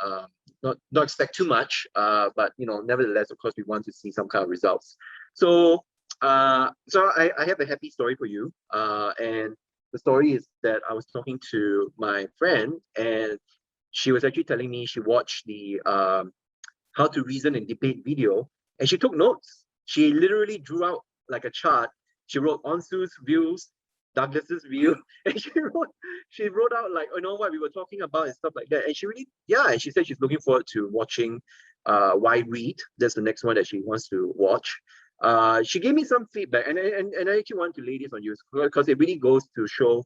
not expect too much, but nevertheless, of course, we want to see some kind of results. So I have a happy story for you, and the story is that I was talking to my friend, and she was actually telling me she watched the How to Reason and Debate video, and she took notes. She literally drew out like a chart. She wrote Onsu's views, Douglas's view, and she wrote out what we were talking about and stuff like that. And and she said she's looking forward to watching Why Read. That's the next one that she wants to watch. She gave me some feedback, and I actually want to lay this on you, because it really goes to show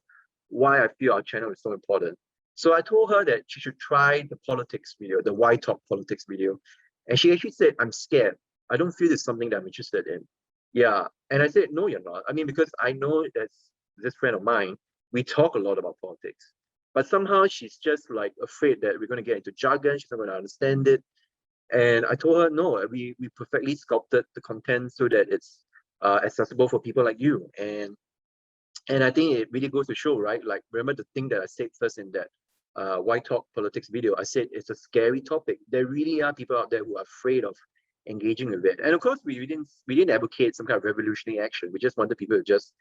why I feel our channel is so important. So I told her that she should try the politics video, the Why Talk Politics video. And she actually said, I'm scared. I don't feel it's something that I'm interested in. Yeah. And I said, no, you're not. I mean, because I know that this friend of mine, we talk a lot about politics. But somehow she's just like afraid that we're going to get into jargon. She's not going to understand it. And I told her, no, we perfectly sculpted the content so that it's accessible for people like you. And I think it really goes to show, right? Like, remember the thing that I said first in that Why Talk Politics video? I said it's a scary topic. There really are people out there who are afraid of engaging with it. And of course, we didn't advocate some kind of revolutionary action. We just wanted people to just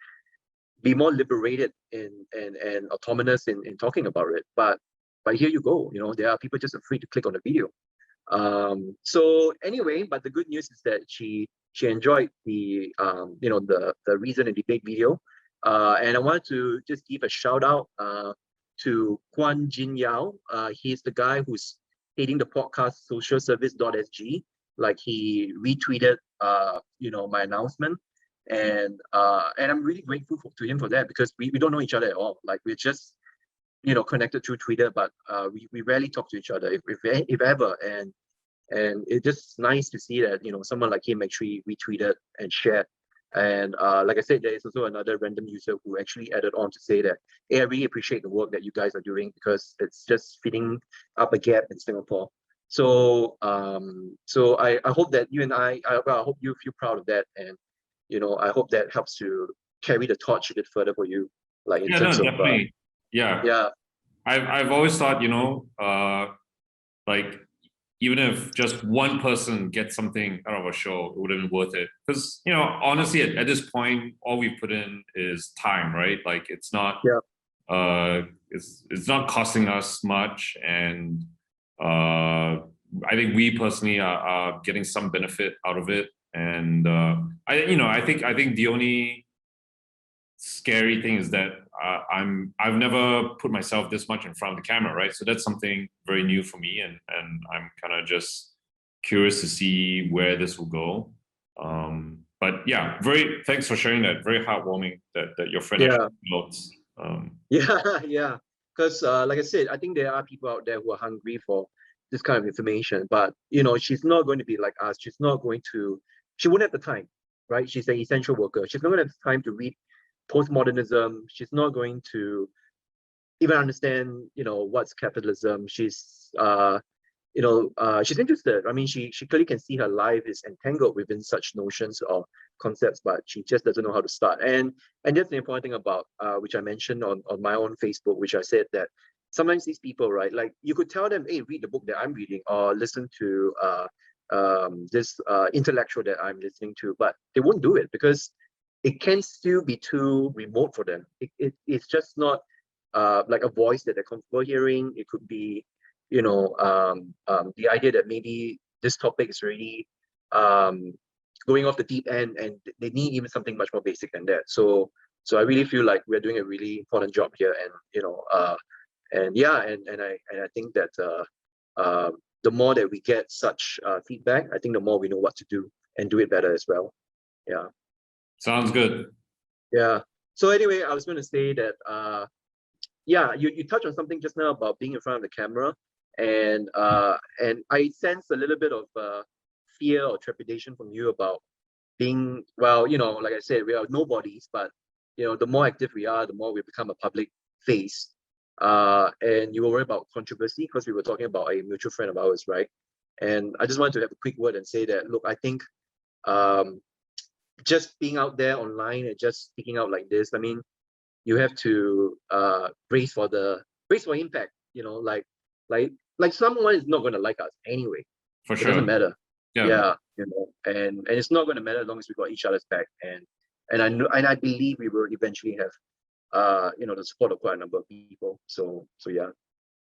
be more liberated and autonomous in talking about it. But here you go, there are people just afraid to click on the video. So anyway, but the good news is that she enjoyed the the reason and debate video. And I wanted to just give a shout out to Kwan Jin Yao. He's the guy who's heading the podcast socialservice.sg. Like, he retweeted my announcement. And I'm really grateful to him for that, because we don't know each other at all. Like, we're just connected through Twitter, but we rarely talk to each other, if ever. And it's just nice to see that someone like him actually retweeted and shared. And like I said, there is also another random user who actually added on to say that, hey, I really appreciate the work that you guys are doing, because it's just filling up a gap in Singapore. So I hope that you and I hope you feel proud of that, and I hope that helps to carry the torch a bit further for you, like in terms of definitely. yeah. I've always thought, like, even if just one person gets something out of a show, it would have been worth it. Because, honestly, at this point, all we put in is time, right? Like, it's not, it's not costing us much. And I think we personally are getting some benefit out of it. And I think the only scary thing is that I've never put myself this much in front of the camera, right? So that's something very new for me, and I'm kind of just curious to see where this will go. But yeah, thanks for sharing that. Very heartwarming that your friend actually notes. Yeah. Because like I said, I think there are people out there who are hungry for this kind of information, but she's not going to be like us. She wouldn't have the time, right? She's an essential worker. She's not going to have time to read Post-Modernism. She's not going to even understand, what's capitalism. She's she's interested. I mean, she clearly can see her life is entangled within such notions or concepts, but she just doesn't know how to start. And that's the important thing about which I mentioned on my own Facebook, which I said that sometimes these people, right, like, you could tell them, hey, read the book that I'm reading, or listen to this intellectual that I'm listening to, but they won't do it because it can still be too remote for them. It's just not like a voice that they're comfortable hearing. It could be, the idea that maybe this topic is really going off the deep end, and they need even something much more basic than that. So I really feel like we're doing a really important job here, and I think that the more that we get such feedback, I think the more we know what to do and do it better as well. Yeah. Sounds good. Yeah. So anyway, I was going to say that you touched on something just now about being in front of the camera, and I sense a little bit of fear or trepidation from you about being, well, like I said, we are nobodies, but the more active we are, the more we become a public face. And you were worried about controversy because we were talking about a mutual friend of ours, right? And I just wanted to have a quick word and say that, look, I think just being out there online and just speaking out like this, I mean, you have to brace for impact. Like someone is not going to like us anyway. For sure. It doesn't matter. Yeah. And it's not going to matter as long as we got each other's back. And I believe we will eventually have the support of quite a number of people. So yeah.